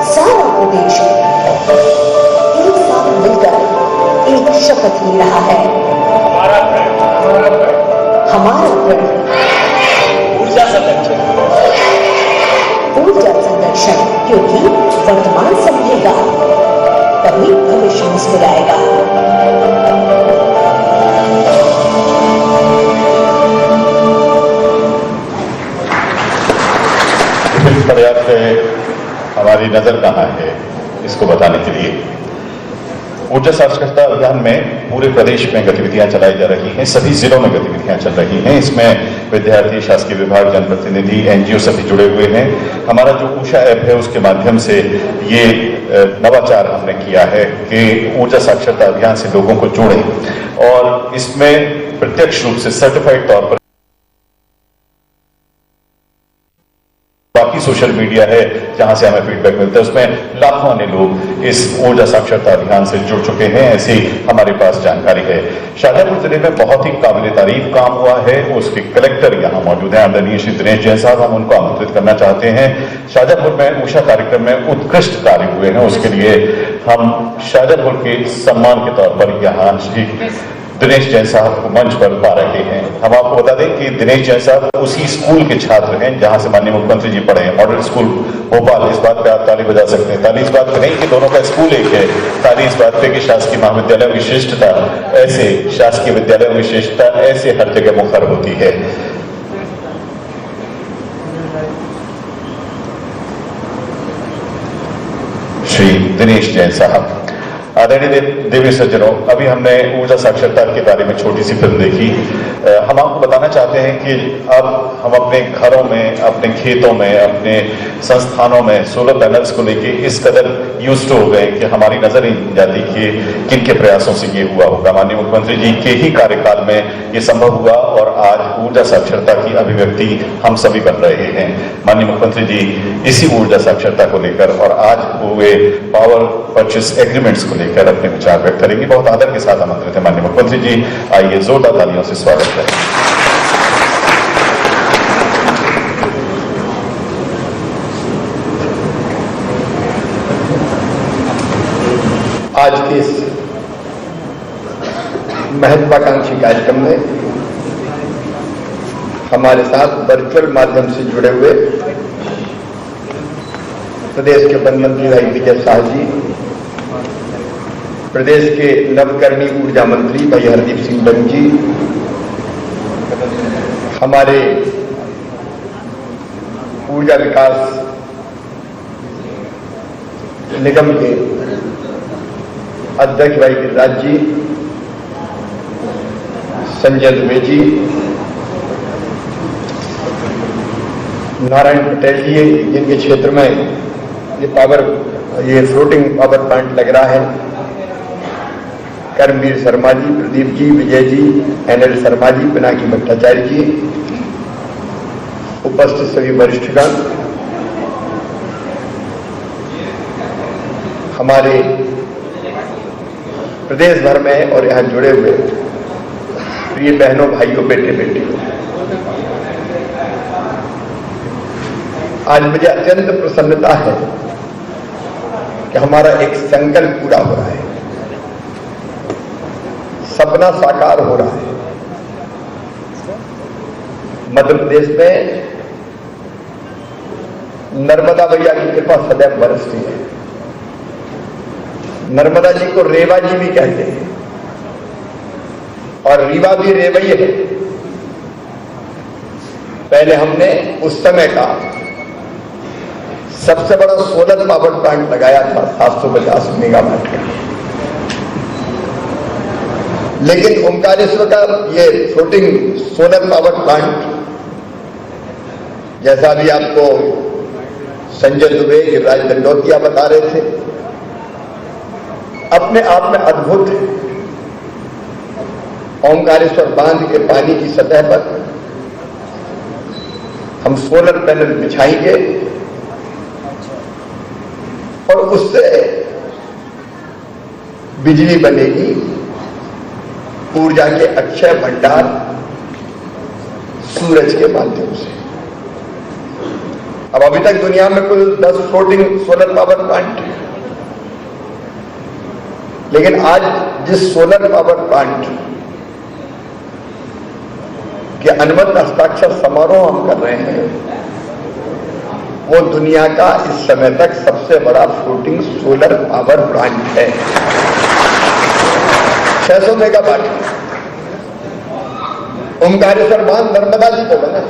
सारा प्रदेश एक साथ मिलकर एक शपथ ले रहा है। हमारा हमारा प्रण ऊर्जा संरक्षण, ऊर्जा संरक्षण, क्योंकि वर्तमान संभलेगा तभी भविष्य मुस्कुराएगा। पर्याप्त हमारी नजर कहाँ है इसको बताने के लिए ऊर्जा साक्षरता अभियान में पूरे प्रदेश में गतिविधियां चलाई जा रही हैं, सभी जिलों में गतिविधियां चल रही हैं। इसमें विद्यार्थी, शासकीय विभाग, जनप्रतिनिधि, एनजीओ सभी जुड़े हुए हैं। हमारा जो ऊषा ऐप है उसके माध्यम से ये नवाचार हमने किया है कि ऊर्जा साक्षरता अभियान से लोगों को जोड़ें और इसमें प्रत्यक्ष रूप से सर्टिफाइड तौर पर बाकी सोशल मीडिया है जहां से हमें फीडबैक मिलता है, उसमें लाखों अन्य लोग इस ऊर्जा साक्षरता अभियान से जुड़ चुके हैं, ऐसी हमारे पास जानकारी है। शाहजहांपुर जिले में बहुत ही काबिल तारीफ काम हुआ है। उसके कलेक्टर यहां मौजूद हैं, आदरणीय श्री दिनेश जैन साहब, हम उनको आमंत्रित करना चाहते हैं। शाहजहांपुर में ऊषा कार्यक्रम में उत्कृष्ट कार्य हुए हैं, उसके लिए हम शाहजहांपुर के सम्मान के तौर पर यहाँ श्री दिनेश जैन साहब को मंच पर पा रहे हैं। हम आपको बता दें कि दिनेश जैन साहब उसी स्कूल के छात्र हैं जहां से माननीय मुख्यमंत्री जी पढ़े हैं, मॉडल स्कूल भोपाल। इस बात पे आप ताली बजा सकते हैं। ताली इस बात पे नहीं कि दोनों का स्कूल एक है, ताली इस बात पे कि शासकीय महाविद्यालय विशिष्टता ऐसे, शासकीय विद्यालय विशिष्टता ऐसे हर जगह मुखर होती है। श्री दिनेश जैन साहब। आदरणीय देवी सज्जनों, अभी हमने ऊर्जा साक्षरता के बारे में छोटी सी फिल्म देखी। हम आपको बताना चाहते हैं कि अब हम अपने घरों में, अपने खेतों में, अपने संस्थानों में सोलर पैनल्स को लेके इस कदर यूज्ड हो गए कि हमारी नजर ही नहीं जाती कि किनके प्रयासों से ये हुआ होगा। माननीय मुख्यमंत्री जी के ही कार्यकाल में ये संभव हुआ और आज ऊर्जा साक्षरता की अभिव्यक्ति हम सभी बन रहे हैं। माननीय मुख्यमंत्री जी इसी ऊर्जा साक्षरता को लेकर और आज हुए पावर परचेस एग्रीमेंट्स को लेकर अपने विचार व्यक्त करेंगे। बहुत आदर के साथ आमंत्रित है माननीय मुख्यमंत्री जी, आइए जोरदार तालियों से स्वागत करें। आज के इस महत्वाकांक्षी कार्यक्रम में हमारे साथ वर्चुअल माध्यम से जुड़े हुए प्रदेश के वन मंत्री भाई विजय शाह जी, प्रदेश के नवकरणीय ऊर्जा मंत्री भाई हरदीप सिंह डंग जी, हमारे ऊर्जा विकास निगम के अध्यक्ष भाई गिरिराज जी, संजय दुबे जी, नारायण पटेल जी, जिनके क्षेत्र में ये फ्लोटिंग पावर प्लांट लग रहा है, कर्मवीर शर्मा जी, प्रदीप जी, विजय जी, एनएल शर्मा जी, पिनाकी भट्टाचार्य जी, उपस्थित सभी वरिष्ठगण, हमारे प्रदेश भर में और यहां जुड़े हुए प्रिय बहनों, भाइयों, बेटे बेटियों, आज मुझे अत्यंत प्रसन्नता है कि हमारा एक संकल्प पूरा हो रहा है, सपना साकार हो रहा है। मध्य प्रदेश में नर्मदा मैया की कृपा सदैव बरसती है। नर्मदा जी को रेवा जी भी कहते हैं और रीवा भी रेवा ही है। पहले हमने उस समय का सबसे बड़ा सोलर पावर प्लांट लगाया था 750 मेगावाट का, लेकिन ओंकारेश्वर का ये फ्लोटिंग सोलर पावर प्लांट, जैसा भी आपको संजय दुबे, गिरिराज दंडोतिया बता रहे थे, अपने आप में अद्भुत है। ओंकारेश्वर बांध के पानी की सतह पर हम सोलर पैनल बिछाएंगे और उससे बिजली बनेगी, ऊर्जा के अक्षय भंडार सूरज के माध्यम से। अब अभी तक दुनिया में कुल 10 फ्लोटिंग सोलर पावर प्लांट है, लेकिन आज जिस सोलर पावर प्लांट कि अनुबंध हस्ताक्षर समारोह हम कर रहे हैं, वो दुनिया का इस समय तक सबसे बड़ा फ्लोटिंग सोलर पावर प्लांट है। 600 मेगावाट ओमकारेश्वर बांध नर्मदा जी को बना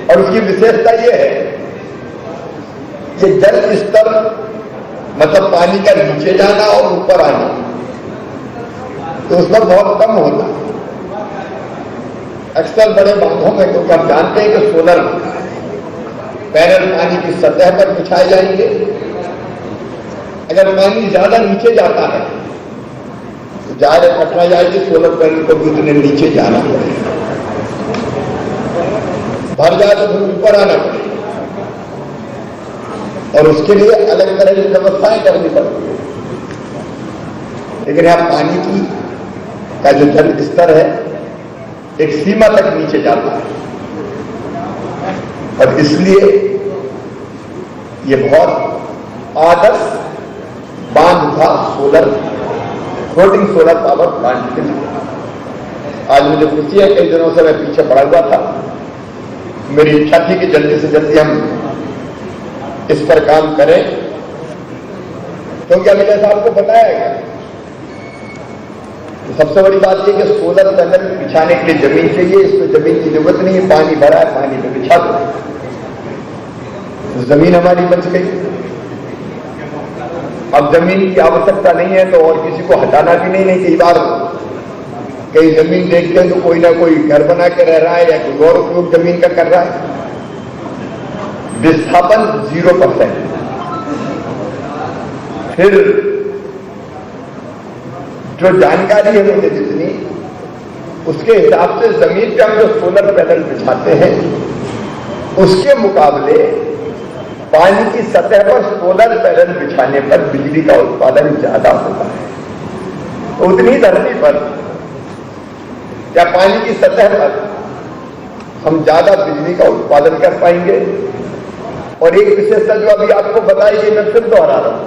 और उसकी विशेषता यह है कि जल स्तर मतलब पानी का नीचे जाना और ऊपर आना तो उसमें बहुत कम होता। अक्सर बड़े बांधों में क्योंकि हम जानते हैं कि सोलर पैनल पानी की सतह पर बिछाए जाएंगे, अगर पानी ज्यादा नीचे जाता है तो जाए पटना जाएगी, सोलर पैनल को भी उतने नीचे जाना पड़ेगा, भर जाए तो फिर ऊपर आना पड़ेगा और उसके लिए अलग तरह की व्यवस्थाएं करनी पड़ती है। लेकिन यहां पानी की का जो जल स्तर है एक सीमा तक नीचे जाता है और इसलिए ये बहुत आदर्श बांध था solar floating solar power plant के लिए। आज मुझे खुशी है, कई दिनों से मैं पीछे पड़ा हुआ था, मेरी इच्छा थी कि जल्दी से जल्दी हम इस पर काम करें, क्योंकि अभी जैसा आपको बताया गया तो सबसे बड़ी बात यह कि सोलर पैनल बिछाने के लिए जमीन चाहिए, इसमें जमीन की जरूरत नहीं है, पानी भरा है, पानी में बिछा दो, तो जमीन हमारी बच गई। अब जमीन की आवश्यकता नहीं है तो और किसी को हटाना भी नहीं। कई बार कई जमीन देखते हैं तो कोई ना कोई घर बना के रह रहा है या कोई और उपयोग जमीन का कर रहा है। विस्थापन 0%। फिर जो जानकारी है मुझे जितनी, उसके हिसाब से जमीन पे हम जो सोलर पैनल बिछाते हैं उसके मुकाबले पानी की सतह पर सोलर पैनल बिछाने पर बिजली का उत्पादन ज्यादा होता है। तो उतनी धरती पर या पानी की सतह पर हम ज्यादा बिजली का उत्पादन कर पाएंगे। और एक विशेषता जो अभी आपको बताई गई, मैं फिर दोहरा रहा हूं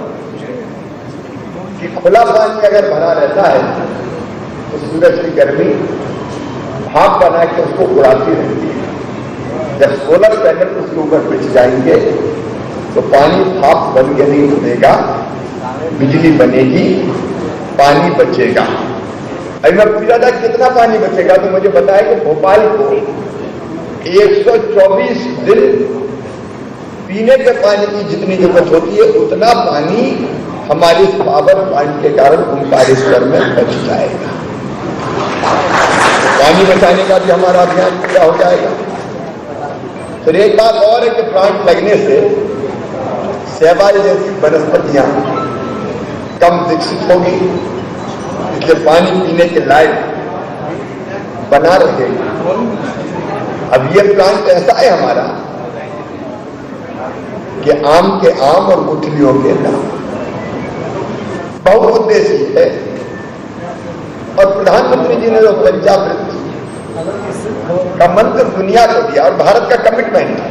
कि खुला पानी अगर भरा रहता है तो सूरज की गर्मी भाप बना के उसको उड़ाती रहती है। जब सोलर पैनल उसके ऊपर बिछ जाएंगे तो पानी भाप बन के नहीं उड़ेगा, बिजली बनेगी, पानी बचेगा। अभी मैं पूछा था कितना पानी बचेगा तो मुझे बताया कि भोपाल को 124 दिन पीने के पानी की जितनी जरूरत होती है उतना पानी हमारे इस पावर प्लांट के कारण ओमकारेश्वर में बच जाएगा। पानी बचाने का भी हमारा अभियान पूरा हो जाएगा। फिर एक बात और है कि प्लांट लगने से शैवाल जैसी वनस्पतियां कम विकसित होगी, इसलिए पानी पीने के लायक बना रहेगा। अब ये प्लांट ऐसा है हमारा कि आम के आम और गुठलियों के नाम, बहुउद्देशीय है। और प्रधानमंत्री जी ने जो पंचामृत का मंत्र दुनिया को दिया और भारत का कमिटमेंट है,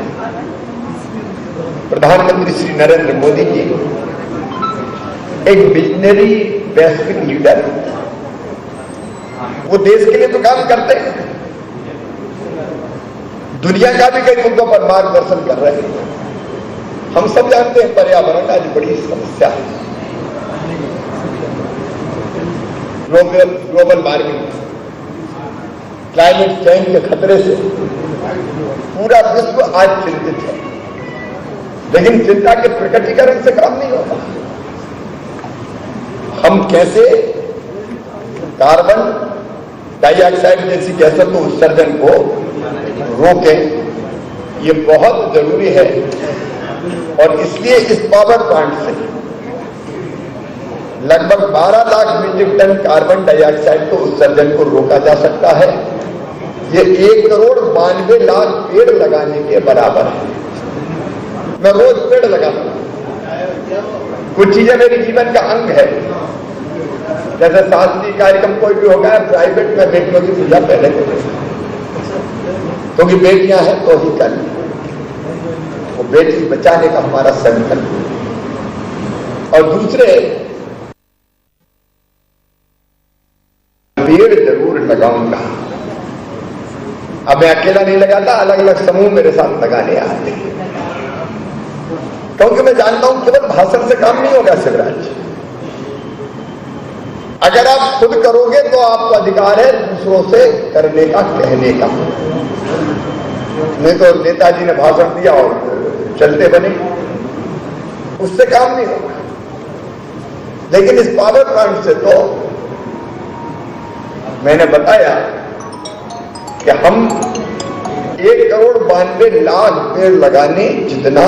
प्रधानमंत्री श्री नरेंद्र मोदी जी एक विजनरी वैश्विक लीडर, वो देश के लिए तो काम करते हैं, दुनिया का भी कई मुद्दों पर मार्गदर्शन कर रहे हैं। हम सब जानते हैं पर्यावरण आज बड़ी समस्या है, ग्लोबल वार्मिंग, क्लाइमेट चेंज के खतरे से पूरा विश्व आज चिंतित है। लेकिन चिंता के प्रकटीकरण से काम नहीं होता। हम कैसे कार्बन डाइऑक्साइड जैसी गैसों के उत्सर्जन को रोकें, ये बहुत जरूरी है। और इसलिए इस पावर प्लांट से लगभग 12 lakh metric ton carbon dioxide के उत्सर्जन को रोका जा सकता है। ये 1,92,00,000 पेड़ लगाने के बराबर है। मैं रोज पेड़ लगाता हूं। कुछ चीजें मेरे जीवन का अंग है, जैसे शासकीय कार्यक्रम कोई भी होगा, प्राइवेट में बेटियों की पूजा पहले करें, क्योंकि बेटियां हैं तो ही कर, वो बेटी बचाने का हमारा संकल्प। और दूसरे पेड़ जरूर लगाऊंगा। अब मैं अकेला नहीं लगाता, अलग अलग समूह मेरे साथ लगाने आते हैं, क्योंकि मैं जानता हूं केवल भाषण से काम नहीं होगा शिवराज। अगर आप खुद करोगे तो आपका अधिकार है दूसरों से करने का, कहने का। नहीं तो नेताजी ने भाषण दिया और चलते बने, उससे काम नहीं होगा। लेकिन इस पावर प्लांट से तो मैंने बताया कि हम 1,92,00,000 पेड़ लगाने जितना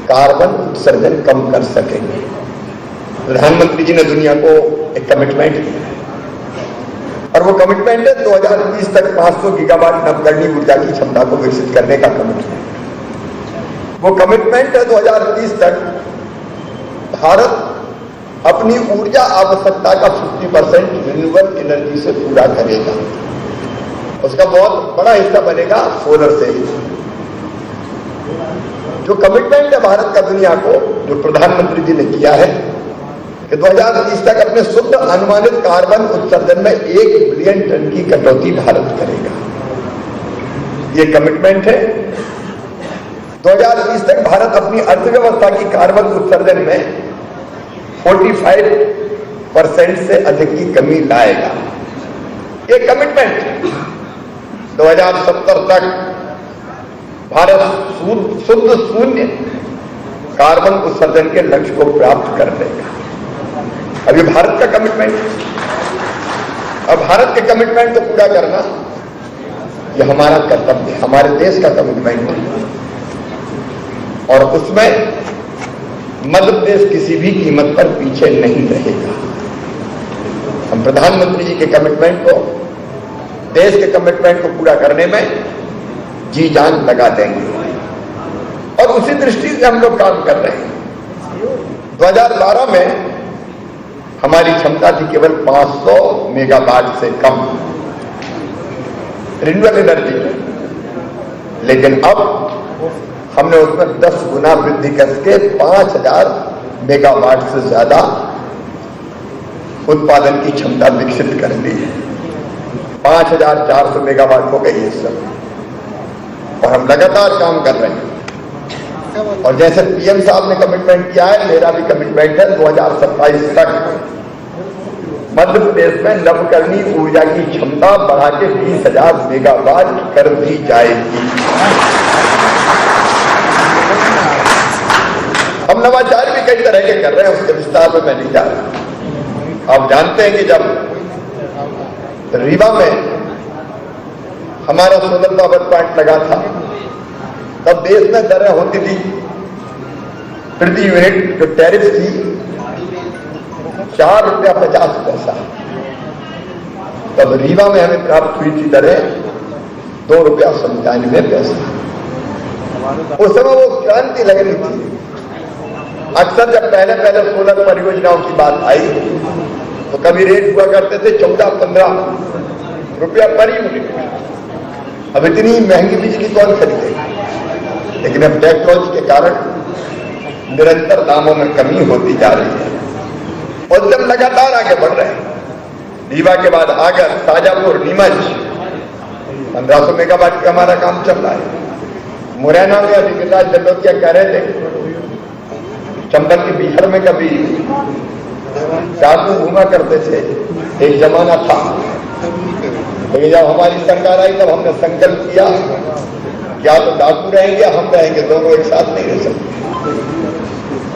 कार्बन उत्सर्जन कम कर सकेंगे। प्रधानमंत्री जी ने दुनिया को एक कमिटमेंट दिया और वो कमिटमेंट है 2020 तक 500 गीगावाट नवकरणीय ऊर्जा की क्षमता को विकसित करने का कमिटमेंट। वो कमिटमेंट है 2030 तक भारत अपनी ऊर्जा आवश्यकता का 50% रिन्यूएबल एनर्जी से पूरा करेगा। उसका बहुत बड़ा हिस्सा बनेगा सोलर से। जो कमिटमेंट है भारत का दुनिया को, जो प्रधानमंत्री जी ने किया है कि 2030 तक अपने शुद्ध अनुमानित कार्बन उत्सर्जन में 1 बिलियन टन की कटौती भारत करेगा। ये कमिटमेंट है। 2030 तक भारत अपनी अर्थव्यवस्था की कार्बन उत्सर्जन में 45% से अधिक की कमी लाएगा। ये कमिटमेंट 2070 तक भारत शुद्ध शून्य कार्बन उत्सर्जन के लक्ष्य को प्राप्त कर लेगा। अब ये भारत का कमिटमेंट है। अब भारत के कमिटमेंट को पूरा करना ये हमारा कर्तव्य है, हमारे देश का कमिटमेंट है। और उसमें मध्य प्रदेश किसी भी कीमत पर पीछे नहीं रहेगा। हम प्रधानमंत्री जी के कमिटमेंट को, देश के कमिटमेंट को पूरा करने में जी जान लगा देंगे और उसी दृष्टि से हम लोग काम कर रहे हैं। 2012 में हमारी क्षमता थी केवल 500 मेगावाट से कम रिन्यूएबल एनर्जी की, लेकिन अब हमने उसमें 10 गुना वृद्धि करके 5,000 मेगावाट से ज्यादा उत्पादन की क्षमता विकसित कर ली है। 5,400 मेगावाट हो गई इस समय और हम लगातार काम कर रहे हैं। और जैसे पीएम साहब ने कमिटमेंट किया है, मेरा भी कमिटमेंट है 2027 तक मध्य प्रदेश में नवकरणीय ऊर्जा की क्षमता बढ़ा के 20,000 मेगावाट कर दी जाएगी। हम नवाचार भी कई तरह के कर रहे हैं, उसके विस्तार में मैं नहीं जा रहा। आप जानते हैं कि जब रीवा में हमारा सोलर पावर प्लांट लगा था, तब देश में दरें होती थी प्रति यूनिट, जो टैरिफ थी ₹4.50। तब रीवा में हमें प्राप्त हुई थी दरें ₹2.97। उस समय वो क्रांति लग रही थी। अक्सर जब पहले पहले सोलर परियोजनाओं की बात आई तो कभी रेट हुआ करते थे 14-15 रुपया पर यूनिट। अब इतनी महंगी बिजली कौन खरीदेगा? लेकिन अब टेक्नोलॉजी के कारण निरंतर दामों में कमी होती जा रही है और जब लगातार आगे बढ़ रहे हैं। रीवा के बाद आगर, शाजापुर, नीमच 1500 मेगावाट का हमारा काम चल रहा है। मुरैना में अभी गिरिराज दंडोतिया कह रहे थे, चंबल के बिहार में कभी डाकू घूमा करते थे, एक जमाना था। लेकिन जब हमारी सरकार आई तब हमने संकल्प किया क्या तो डाकू रहेंगे, हम रहेंगे, दोनों एक साथ नहीं रह सकते।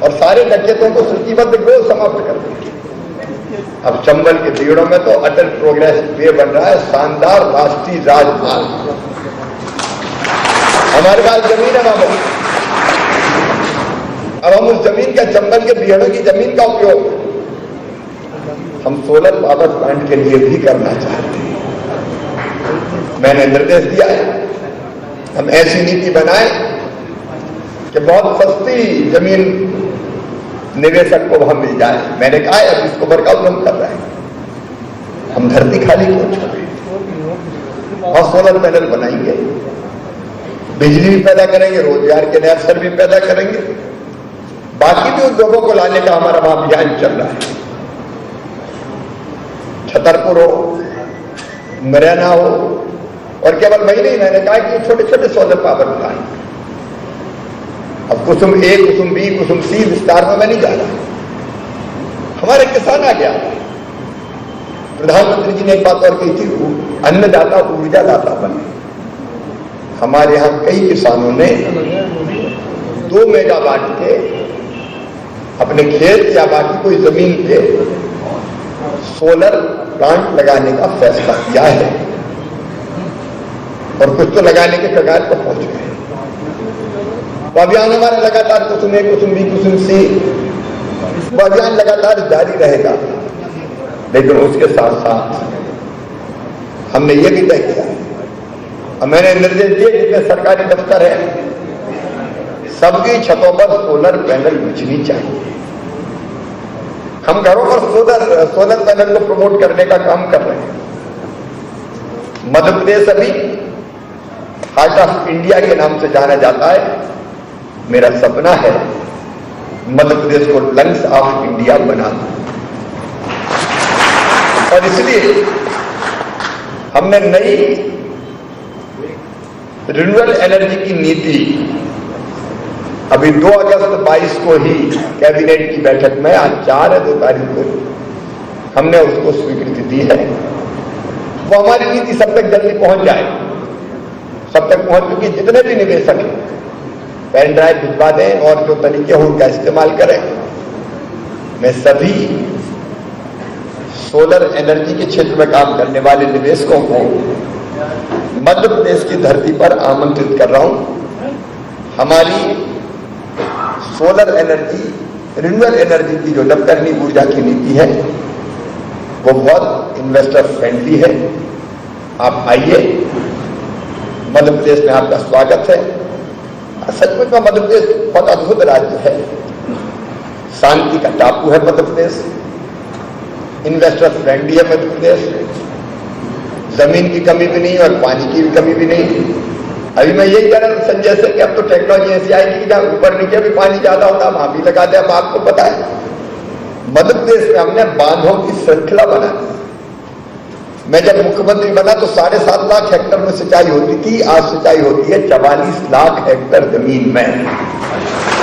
और सारे डकैतों को सूचीबद्ध गोल समाप्त कर दिया। अब चंबल के बीड़ों में तो अटल प्रोग्रेस वे बन रहा है, शानदार राष्ट्रीय राजमार्ग। हमारे पास जमीन है वहां। अब हम उस जमीन का, चंबल के बीड़ों की जमीन का उपयोग हम सोलर पावर प्लांट के लिए भी करना चाहते हैं। मैंने निर्देश दिया है हम ऐसी नीति बनाएं कि बहुत सस्ती जमीन निवेशक को वहां मिल जाए। मैंने कहा है अब इसको वर्कआउट हम कर रहे हैं। हम धरती खाली क्यों छोड़ें? और सोलर पैनल बनाएंगे, बिजली भी पैदा करेंगे, रोजगार के नए अवसर भी पैदा करेंगे। बाकी भी उद्योगों को लाने का हमारा वहां अभियान चल रहा है। छतरपुर हो, मुरैना हो, और केवल वही नहीं, मैंने कहा कि छोटे छोटे सोलर पावर प्लांट, अब कुसुम ए, कुसुम बी, कुसुम सी विस्तार में मैं नहीं जा रहा। हमारे किसान आ गया, प्रधानमंत्री जी ने एक बात और कही थी, अन्नदाता ऊर्जादाता बने। हमारे यहां कई किसानों ने 2 मेगावाट के अपने खेत या बाकी कोई जमीन पे सोलर प्लांट लगाने का फैसला किया है, और कुछ तो लगाने के कगार पर पहुंच गए। वो अभियान हमारा लगातार कुसुम ए, कुसुम बी, कुसुम सी, वो अभियान लगातार जारी रहेगा। लेकिन उसके साथ साथ हमने ये भी तय किया, और मैंने निर्देश दिए जितने सरकारी दफ्तर है सबकी छतों पर सोलर पैनल बिछनी चाहिए। हम घरों पर सोलर पैनल को प्रमोट करने का काम कर रहे हैं। मध्य प्रदेश अभी हार्ट ऑफ इंडिया के नाम से जाना जाता है। मेरा सपना है मध्य प्रदेश को लंग्स ऑफ इंडिया बना दूं, और इसलिए हमने नई रिन्यूएबल एनर्जी की नीति अभी 2 अगस्त 22 को ही कैबिनेट की बैठक में, आज 2 तारीख को हमने उसको स्वीकृति दी है। वो हमारी नीति सब तक जल्दी पहुंच जाए, सब तक पहुंच चुकी। जितने भी निवेशक हैं पेन ड्राइव भिजवा दें, और जो तरीके हो उनका इस्तेमाल करें। मैं सभी सोलर एनर्जी के क्षेत्र में काम करने वाले निवेशकों को मध्य प्रदेश की धरती पर आमंत्रित कर रहा हूं। हमारी सोलर एनर्जी, रिन्यूएबल एनर्जी की जो नवकरणीय ऊर्जा की नीति है वो बहुत इन्वेस्टर फ्रेंडली है। आप आइए, मध्य प्रदेश में आपका स्वागत है। सचमुच में मध्य प्रदेश बहुत अद्भुत राज्य है, शांति का टापू है मध्य प्रदेश, इन्वेस्टर फ्रेंडली है मध्य प्रदेश, जमीन की कमी भी नहीं और पानी की भी कमी भी नहीं। अभी मैं यही कह रहा हूं संजय से कि अब तो टेक्नोलॉजी ऐसी आएगी कि जहां ऊपर नीचे भी पानी ज्यादा होता वहां भी लगा दे। अब आपको पता है मध्य प्रदेश में हमने बांधों की श्रृंखला बना दी। मैं जब मुख्यमंत्री बना तो 7.5 लाख हेक्टेयर में सिंचाई होती थी, आज सिंचाई होती है 44 लाख हेक्टेयर जमीन में,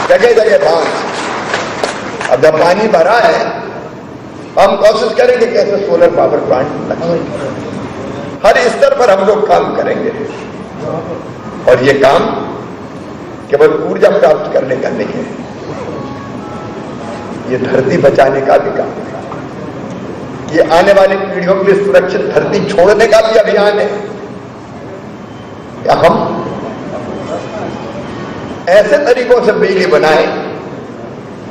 जगह जगह बांध। अब जब पानी भरा है हम कोशिश करेंगे कैसे सोलर पावर प्लांट लगाएं। हर स्तर पर हम लोग काम करेंगे, और ये काम केवल ऊर्जा प्राप्त करने का नहीं है, ये धरती बचाने का भी काम है। ये आने वाली पीढ़ियों के लिए सुरक्षित धरती छोड़ने का भी अभियान है। या हम ऐसे तरीकों से बिजली बनाएं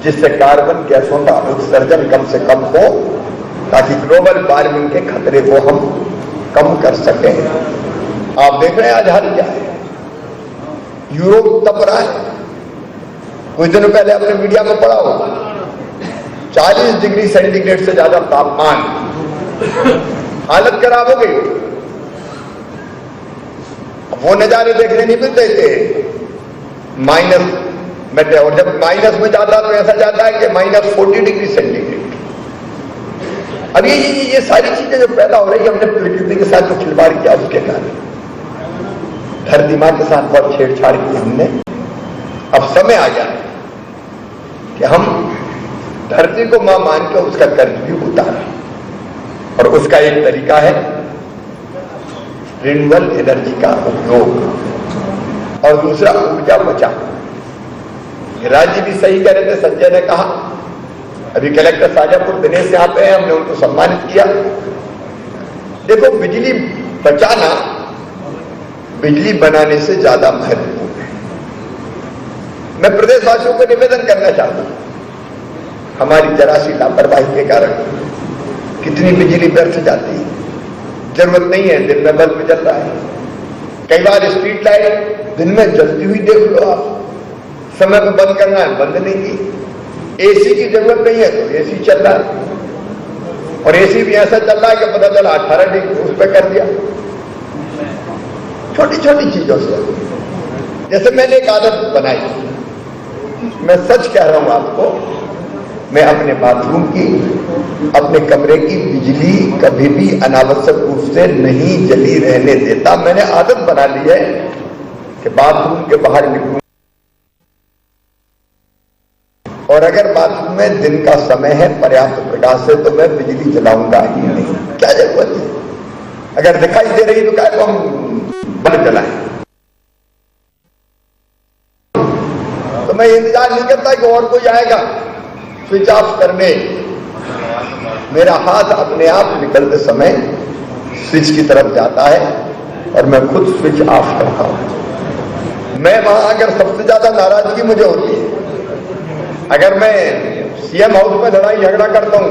जिससे कार्बन गैसों का उत्सर्जन कम से कम हो, ताकि ग्लोबल वार्मिंग के खतरे को हम कम कर सकें। आप देख रहे हैं आज हाल क्या है, यूरोप तप रहा है। कुछ दिनों पहले आपने मीडिया में पढ़ा होगा 40 डिग्री सेंटीग्रेड से ज्यादा तापमान, हालत खराब हो गई। वो नजारे देखने नहीं मिलते थे माइनस में, और जब माइनस में जाता तो ऐसा जाता है कि -40 डिग्री सेंटीग्रेड। अब ये सारी चीजें जो पैदा हो रही है, हमने प्रकृति के साथ जो खिलवाड़ किया उसके कारण, धरती मां के साथ बहुत छेड़छाड़ की हमने। अब समय आ गया कि हम धरती को मां मान के उसका कर्ज भी उतारें, और उसका एक तरीका है रिन्यूएबल एनर्जी का उपयोग, और दूसरा ऊर्जा बचाओ। राज्य भी सही कह रहे थे, संजय ने कहा। अभी कलेक्टर शाजापुर दिनेश यहाँ पे हैं, हमने उनको सम्मानित किया। देखो, बिजली बचाना बिजली बनाने से ज्यादा महत्वपूर्ण है। मैं प्रदेशवासियों को निवेदन करना चाहता हूं, हमारी जरा सी लापरवाही के कारण कितनी बिजली व्यर्थ जाती है। जरूरत नहीं है, दिन में बल्ब जल रहा है। कई बार स्ट्रीट लाइट दिन में जलती हुई देख लो आप, समय पे बंद करना है, बंद नहीं की। एसी की जरूरत नहीं है तो एसी चल रहा है, और एसी भी ऐसा चल रहा है कि पता चला 18 डिग्री उस पर कर दिया। छोटी छोटी चीजों से, जैसे मैंने एक आदत बनाई, मैं सच कह रहा हूं आपको, मैं अपने बाथरूम की अपने कमरे की बिजली कभी भी अनावश्यक रूप से नहीं जली रहने देता। मैंने आदत बना ली है कि बाथरूम के बाहर निकलूं और अगर बाथरूम में दिन का समय है, पर्याप्त प्रकाश है, तो मैं बिजली जलाऊंगा ही नहीं। क्या जरूरत है? अगर दिखाई दे रही तो क्या हम बल्ब जलाएं? तो मैं इंतजार नहीं करता कि और कोई आएगा स्विच ऑफ करने। मेरा हाथ अपने आप निकलते समय स्विच की तरफ जाता है और मैं खुद स्विच ऑफ करता हूं। मैं वहां अगर सबसे ज्यादा नाराजगी मुझे होती है, अगर मैं सीएम हाउस में लड़ाई झगड़ा करता हूं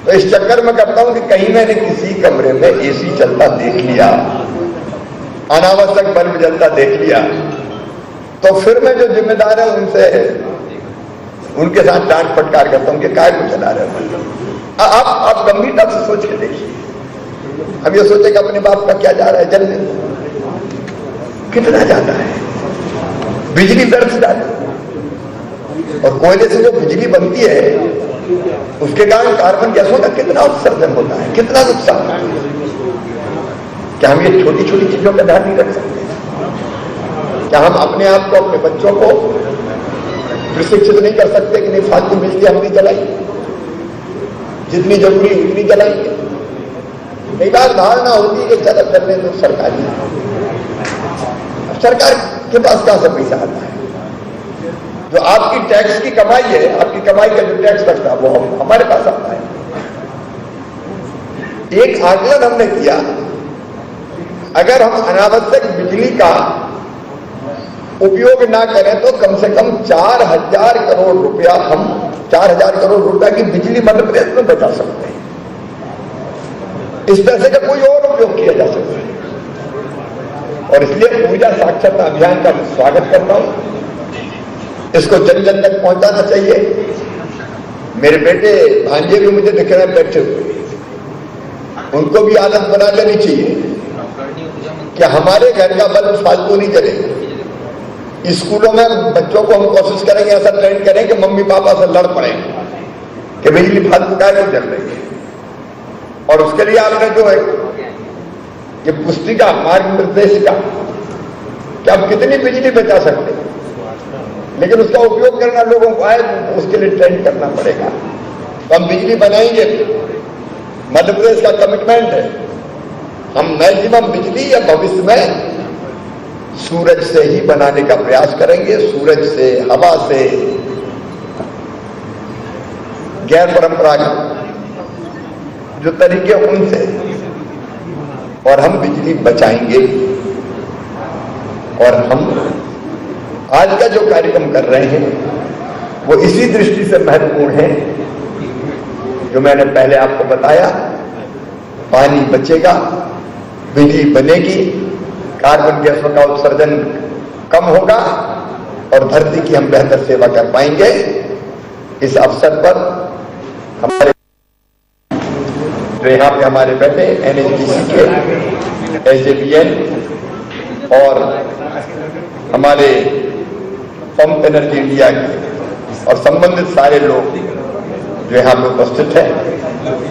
तो इस चक्कर में करता हूं कि कहीं मैंने किसी कमरे में एसी चलता देख लिया, अनावश्यक बल्ब जलता देख लिया, तो फिर मैं जो जिम्मेदार है उनके साथ डांट फटकार करता हूं कि काय को चला रहे हो। आप गंभीरता से सोच के देखिए। हम ये सोचे कि अपने बाप का क्या जा रहा है जलने, कितना जाता है बिजली व्यर्थ जाती है। और कोयले से जो बिजली बनती है उसके कारण कार्बन गैसों का कितना उत्सर्जन होता है, कितना नुकसान है। क्या हम ये छोटी छोटी चीजों का ध्यान नहीं रख सकते? क्या हम अपने आप को, अपने बच्चों को प्रशिक्षित नहीं कर सकते कि नहीं फालतू बिजली हम नहीं जलाएंगे, जितनी जरूरी उतनी जलाएंगे? कई बार धारणा होती है कि चलो करने तो सरकारी, अब सरकार के पास कहां से पैसा आता है? जो आपकी टैक्स की कमाई है, आपकी कमाई का जो टैक्स लगता है वो हमारे पास आता है। एक आकलन हमने किया, अगर हम अनावश्यक बिजली का उपयोग ना करें तो कम से कम 4,000 करोड़ रुपया, हम 4,000 करोड़ रुपया की बिजली मध्य प्रदेश में बचा सकते हैं। इस पैसे का कोई और उपयोग किया जा सकता है। और इसलिए ऊर्जा साक्षरता अभियान का मैं स्वागत करता हूं। इसको जन जन तक पहुंचाना चाहिए। मेरे बेटे भांजे भी मुझे दिख रहे हैं बैठे हुए, उनको भी आदत बना लेनी चाहिए कि हमारे घर का बल्ब फालतू नहीं जलेगा। स्कूलों में बच्चों को हम कोशिश करेंगे, ऐसा ट्रेन करें कि मम्मी पापा से लड़ पड़े कि बिजली फालतू का क्यों जल रही है। और उसके लिए आपने जो है ये पुस्तिका मार्गनिर्देश का कि आप कितनी बिजली बचा सकते हैं, लेकिन उसका उपयोग करना लोगों को आए, उसके लिए ट्रेन करना पड़ेगा। तो हम बिजली बनाएंगे, मध्य प्रदेश का कमिटमेंट है। हम मैक्सिमम बिजली या भविष्य में सूरज से ही बनाने का प्रयास करेंगे, सूरज से, हवा से, गैर परंपरागत जो तरीके उनसे, और हम बिजली बचाएंगे। और हम आज का जो कार्यक्रम कर रहे हैं वो इसी दृष्टि से महत्वपूर्ण है जो मैंने पहले आपको बताया। पानी बचेगा, बिजली बनेगी, कार्बन गैसों का उत्सर्जन कम होगा और धरती की हम बेहतर सेवा कर पाएंगे। इस अवसर पर हमारे जो यहाँ पे हमारे बैठे NHPC के, SJVN और हमारे पंप एनर्जी इंडिया के और संबंधित सारे लोग जो यहाँ पे उपस्थित हैं,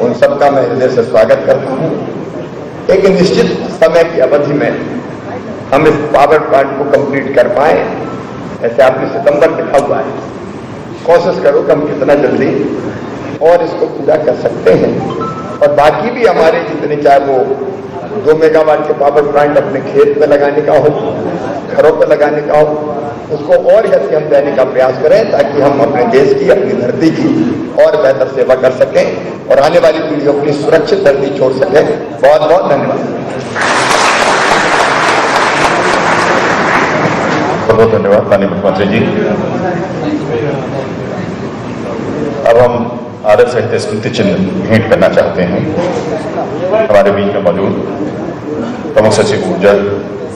उन सबका मैं हृदय से स्वागत करता हूँ। एक निश्चित समय की अवधि में हम इस पावर प्लांट को कंप्लीट कर पाए, ऐसे आपने सितंबर लिखा हुआ है। कोशिश करो कि हम कितना जल्दी और इसको पूरा कर सकते हैं। और बाकी भी हमारे जितने, चाहे वो 2 मेगावाट के पावर प्लांट अपने खेत में लगाने का हो, घरों पर लगाने का हो, उसको और गति हम देने का प्रयास करें ताकि हम अपने देश की, अपनी धरती की और बेहतर सेवा कर सकें और आने वाली पीढ़ियों के लिए सुरक्षित धरती छोड़ सकें। बहुत बहुत धन्यवाद। बहुत धन्यवाद माननीय मुख्यमंत्री जी। अब हम आदर साहित्य स्मृति चिन्ह भेंट करना चाहते हैं। हमारे बीच में मौजूद प्रमुख सचिव ऊर्जा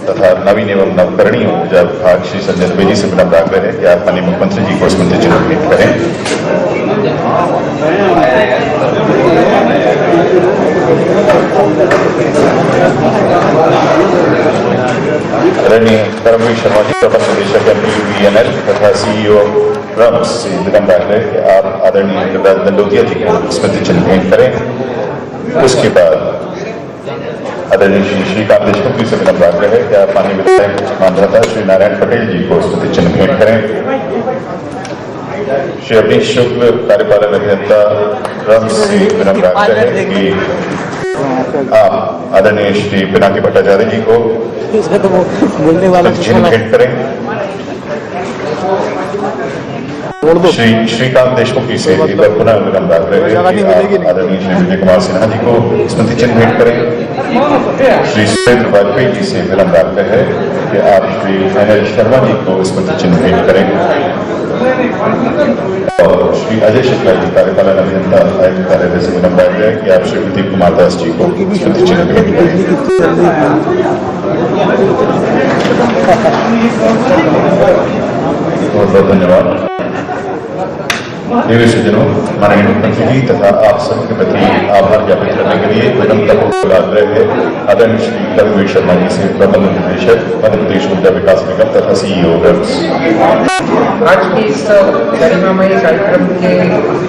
तथा नवीन एवं नवकरणीय ऊर्जा विभाग श्री संजय द्विवेदी से विनम्र आग्रह है कि आप माननीय मुख्यमंत्री जी को स्मृति चिन्ह भेंट करें। आदरणीय कर्मवीर शर्मा जी, प्रबंध निदेशक MPUVNL तथा CEO रम्स से विनम्र है कि आप आदरणीय दंडोतिया जी को स्मृति चिन्ह भेंट करें। उसके बाद आदरणीय श्री श्रीकांत देशमुख जी से विनम्र आग्रह है कि आप माननीय विधायक मानधता श्री नारायण पटेल जी को स्मृति चिन्ह भेंट करें। श्री अवनीश शुक्ल कार्यपालन अभियंता रम्स से विनम्र आग्रह है कि आप आदरणीय श्री पिनाकी भट्टाचार्य जी को चिन्ह भेंट करें। श्री श्रीकांत देशमुख जी से एक बार पुनः विनम्र आग्रह है कि आप आदरणीय श्री विजय कुमार सिन्हा जी को स्मृति चिन्ह भेंट करें। श्री सुरेंद्र वाजपेयी जी से विनम्र आग्रह है कि आप श्री एनएल शर्मा जी को स्मृति चिन्ह भेंट करें। और श्री अजय शुक्ला जी कार्यपालन अभियंता आयुक्त कार्यालय से विनम्र आग्रह है कि आप श्री प्रदीप कुमार दास जी को स्मृति चिन्ह भेंट करें। बहुत बहुत धन्यवाद। देवी सज्जनों, माननीय मुख्यमंत्री जी तथा आप सबके प्रति आभार ज्ञापित करने के लिए विनम्रतापूर्वक आग्रह है आदरणीय श्री रघुवीर शर्मा जी से, प्रबंध निदेशक मध्य प्रदेश ऊर्जा विकास निगम तथा सीईओ रम्स। आज की इस गरिमामयी कार्यक्रम के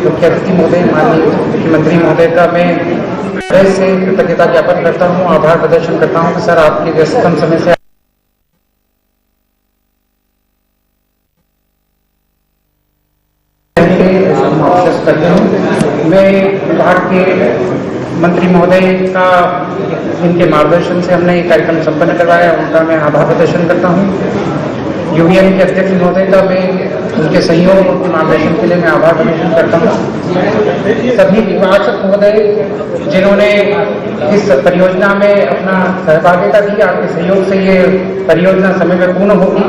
मुख्य अतिथि महोदय माननीय मुख्यमंत्री महोदय का मैं हृदय से कृतज्ञता ज्ञापन करता हूँ, आभार प्रदर्शन करता हूँ कि सर आपके व्यस्ततम समय से करते हूँ। मैं विभाग के मंत्री महोदय का इनके मार्गदर्शन से हमने ये कार्यक्रम संपन्न करवाया, उनका मैं आभार प्रदर्शन करता हूँ। यूनियन के अध्यक्ष महोदय का मैं उनके सहयोग और मार्गदर्शन के लिए मैं आभार प्रदर्शन करता हूँ। सभी विभाग महोदय जिन्होंने इस परियोजना में अपना सहभागिता दी, आपके सहयोग से ये परियोजना समय में पूर्ण होगी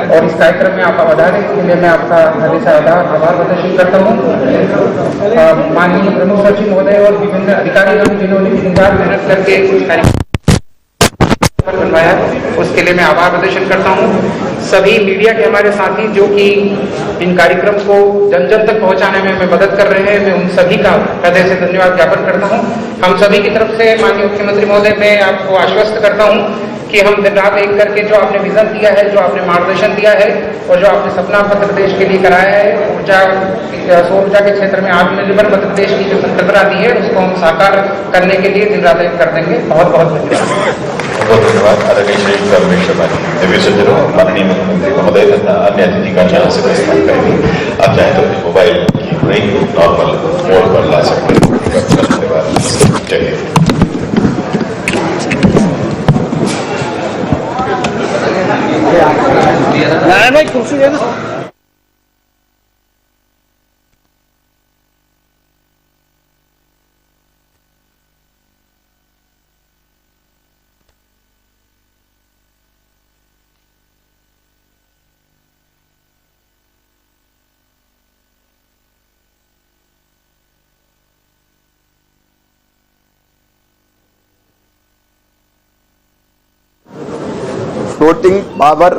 और इस कार्यक्रम में आप आधारित के लिए मैं आपका हृदय से आभार प्रदर्शन करता हूँ। माननीय प्रमुख सचिव महोदय और विभिन्न अधिकारीगण जिन्होंने दिन रात मेहनत करके इस कार्यक्रम बनवाया, उसके लिए मैं आभार प्रदर्शन करता हूँ। सभी मीडिया के हमारे साथी जो कि इन कार्यक्रम को जन जन तक पहुंचाने में हमें मदद कर रहे हैं, मैं उन सभी का हृदय से धन्यवाद ज्ञापन करता हूं। हम सभी की तरफ से माननीय मुख्यमंत्री महोदय मैं आपको आश्वस्त करता हूं कि हम दिन रात एक करके जो आपने विजन दिया है, जो आपने मार्गदर्शन दिया है और जो आपने सपना मध्य प्रदेश के लिए कराया है, सौर ऊर्जा के क्षेत्र में आत्मनिर्भर मध्य प्रदेश की जो संकल्पना दी है उसको हम साकार करने के लिए दिन रात एक कर देंगे। बहुत बहुत धन्यवाद। बहुत धन्यवाद आदरणीय श्री रघुवीर शर्मा जी। देवी सज्जनों, माननीय मुख्यमंत्री महोदय तथा अन्य अतिथिगण यहाँ से प्रस्थान करेंगे। आप चाहें तो अपने मोबाइल की रिंग नॉर्मल मोड पर ला सकते हैं। धन्यवाद। जय हिंद। नारायण भाई कुर्सी दे दो। फ्लोटिंग पावर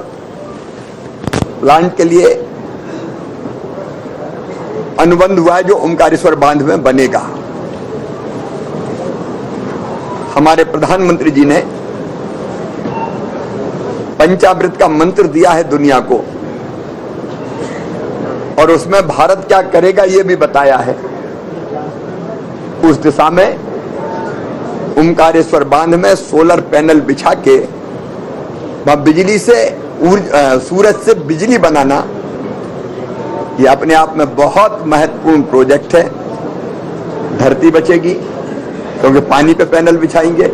प्लांट के लिए अनुबंध हुआ है जो ओमकारेश्वर बांध में बनेगा। हमारे प्रधानमंत्री जी ने पंचामृत का मंत्र दिया है दुनिया को और उसमें भारत क्या करेगा ये भी बताया है। उस दिशा में ओमकारेश्वर बांध में सोलर पैनल बिछा के बिजली से सूरज से बिजली बनाना ये अपने आप में बहुत महत्वपूर्ण प्रोजेक्ट है। धरती बचेगी क्योंकि पानी पे पैनल बिछाएंगे,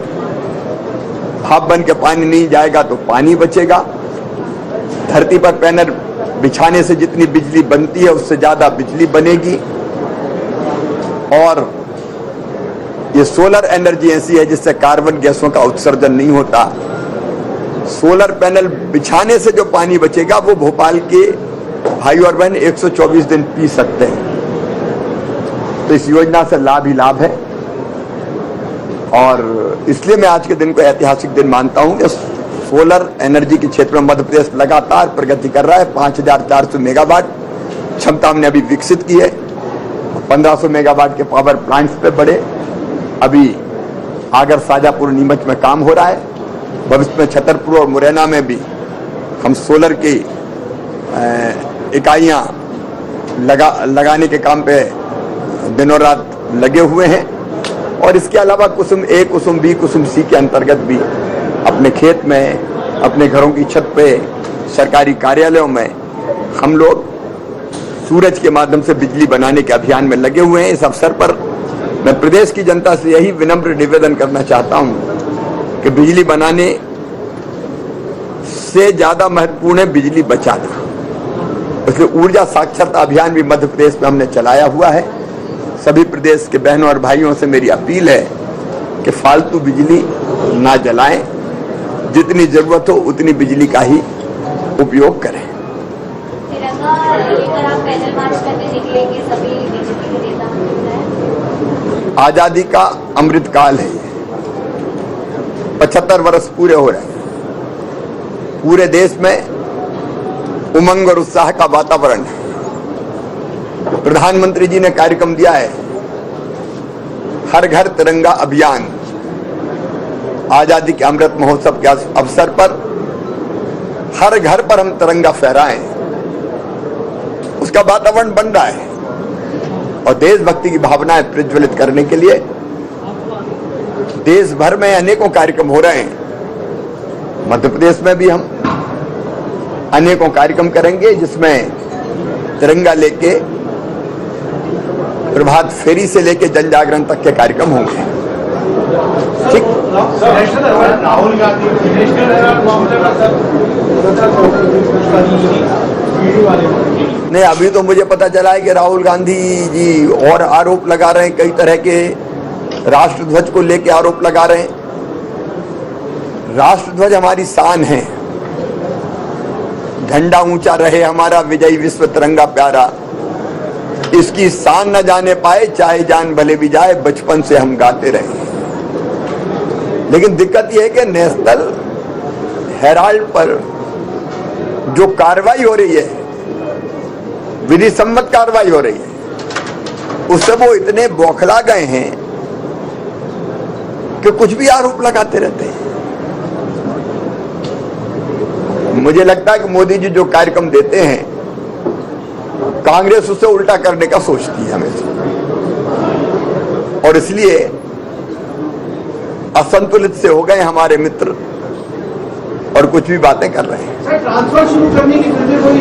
भाप बन के पानी नहीं जाएगा तो पानी बचेगा। धरती पर पैनल बिछाने से जितनी बिजली बनती है उससे ज्यादा बिजली बनेगी। और ये सोलर एनर्जी ऐसी है जिससे कार्बन गैसों का उत्सर्जन नहीं होता। सोलर पैनल बिछाने से जो पानी बचेगा वो भोपाल के भाई और बहन 124 दिन पी सकते हैं। तो इस योजना से लाभ ही लाभ है और इसलिए मैं आज के दिन को ऐतिहासिक दिन मानता हूं कि सोलर एनर्जी के क्षेत्र में मध्य प्रदेश लगातार प्रगति कर रहा है। 5400 मेगावाट क्षमता हमने अभी विकसित की है। 1500 मेगावाट के पावर प्लांट्स पे बड़े अभी आगर, शाजापुर, नीमच में काम हो रहा है। भविष्य में छतरपुर और मुरैना में भी हम सोलर की इकाइयां लगाने के काम पे दिनों रात लगे हुए हैं। और इसके अलावा कुसुम ए, कुसुम बी, कुसुम सी के अंतर्गत भी अपने खेत में, अपने घरों की छत पे, सरकारी कार्यालयों में हम लोग सूरज के माध्यम से बिजली बनाने के अभियान में लगे हुए हैं। इस अवसर पर मैं प्रदेश की जनता से यही विनम्र निवेदन करना चाहता हूं कि बिजली बनाने से ज्यादा महत्वपूर्ण है बिजली बचाना। इसलिए ऊर्जा साक्षरता अभियान भी मध्य प्रदेश में हमने चलाया हुआ है। सभी प्रदेश के बहनों और भाइयों से मेरी अपील है कि फालतू बिजली ना जलाएं, जितनी जरूरत हो उतनी बिजली का ही उपयोग करें। तिरंगा लेकर आप पैदल मार्च करने निकलेंगे, सभी बीजेपी के नेता हैं। आजादी का अमृत काल है, 75 वर्ष पूरे हो रहे हैं। पूरे देश में उमंग और उत्साह का वातावरण है। प्रधानमंत्री जी ने कार्यक्रम दिया है, हर घर तिरंगा अभियान। आजादी के अमृत महोत्सव के अवसर पर हर घर पर हम तिरंगा फहराएं, उसका वातावरण बन रहा है। और देशभक्ति की भावनाएं प्रज्वलित करने के लिए देश भर में अनेकों कार्यक्रम हो रहे हैं। मध्य प्रदेश में भी हम अनेकों कार्यक्रम करेंगे, जिसमें तिरंगा लेके प्रभात फेरी से लेके जन जागरण तक के कार्यक्रम होंगे। ठीक, राहुल गांधी नहीं, अभी तो मुझे पता चला है कि राहुल गांधी जी और आरोप लगा रहे हैं, कई तरह के राष्ट्रध्वज को लेके आरोप लगा रहे हैं। राष्ट्रध्वज हमारी शान है, झंडा ऊंचा रहे हमारा विजयी विश्व तिरंगा प्यारा, इसकी शान न जाने पाए चाहे जान भले भी जाए, बचपन से हम गाते रहे। लेकिन दिक्कत यह है कि नेशनल हेराल्ड पर जो कार्रवाई हो रही है, विधि सम्मत कार्रवाई हो रही है, उससे वो इतने बौखला गए हैं कि कुछ भी आरोप लगाते रहते हैं। मुझे लगता है कि मोदी जी जो कार्यक्रम देते हैं, कांग्रेस उससे उल्टा करने का सोचती है हमेशा, और इसलिए असंतुलित से हो गए हमारे मित्र और कुछ भी बातें कर रहे हैं। ट्रांसफर शुरू करने की वजह कोई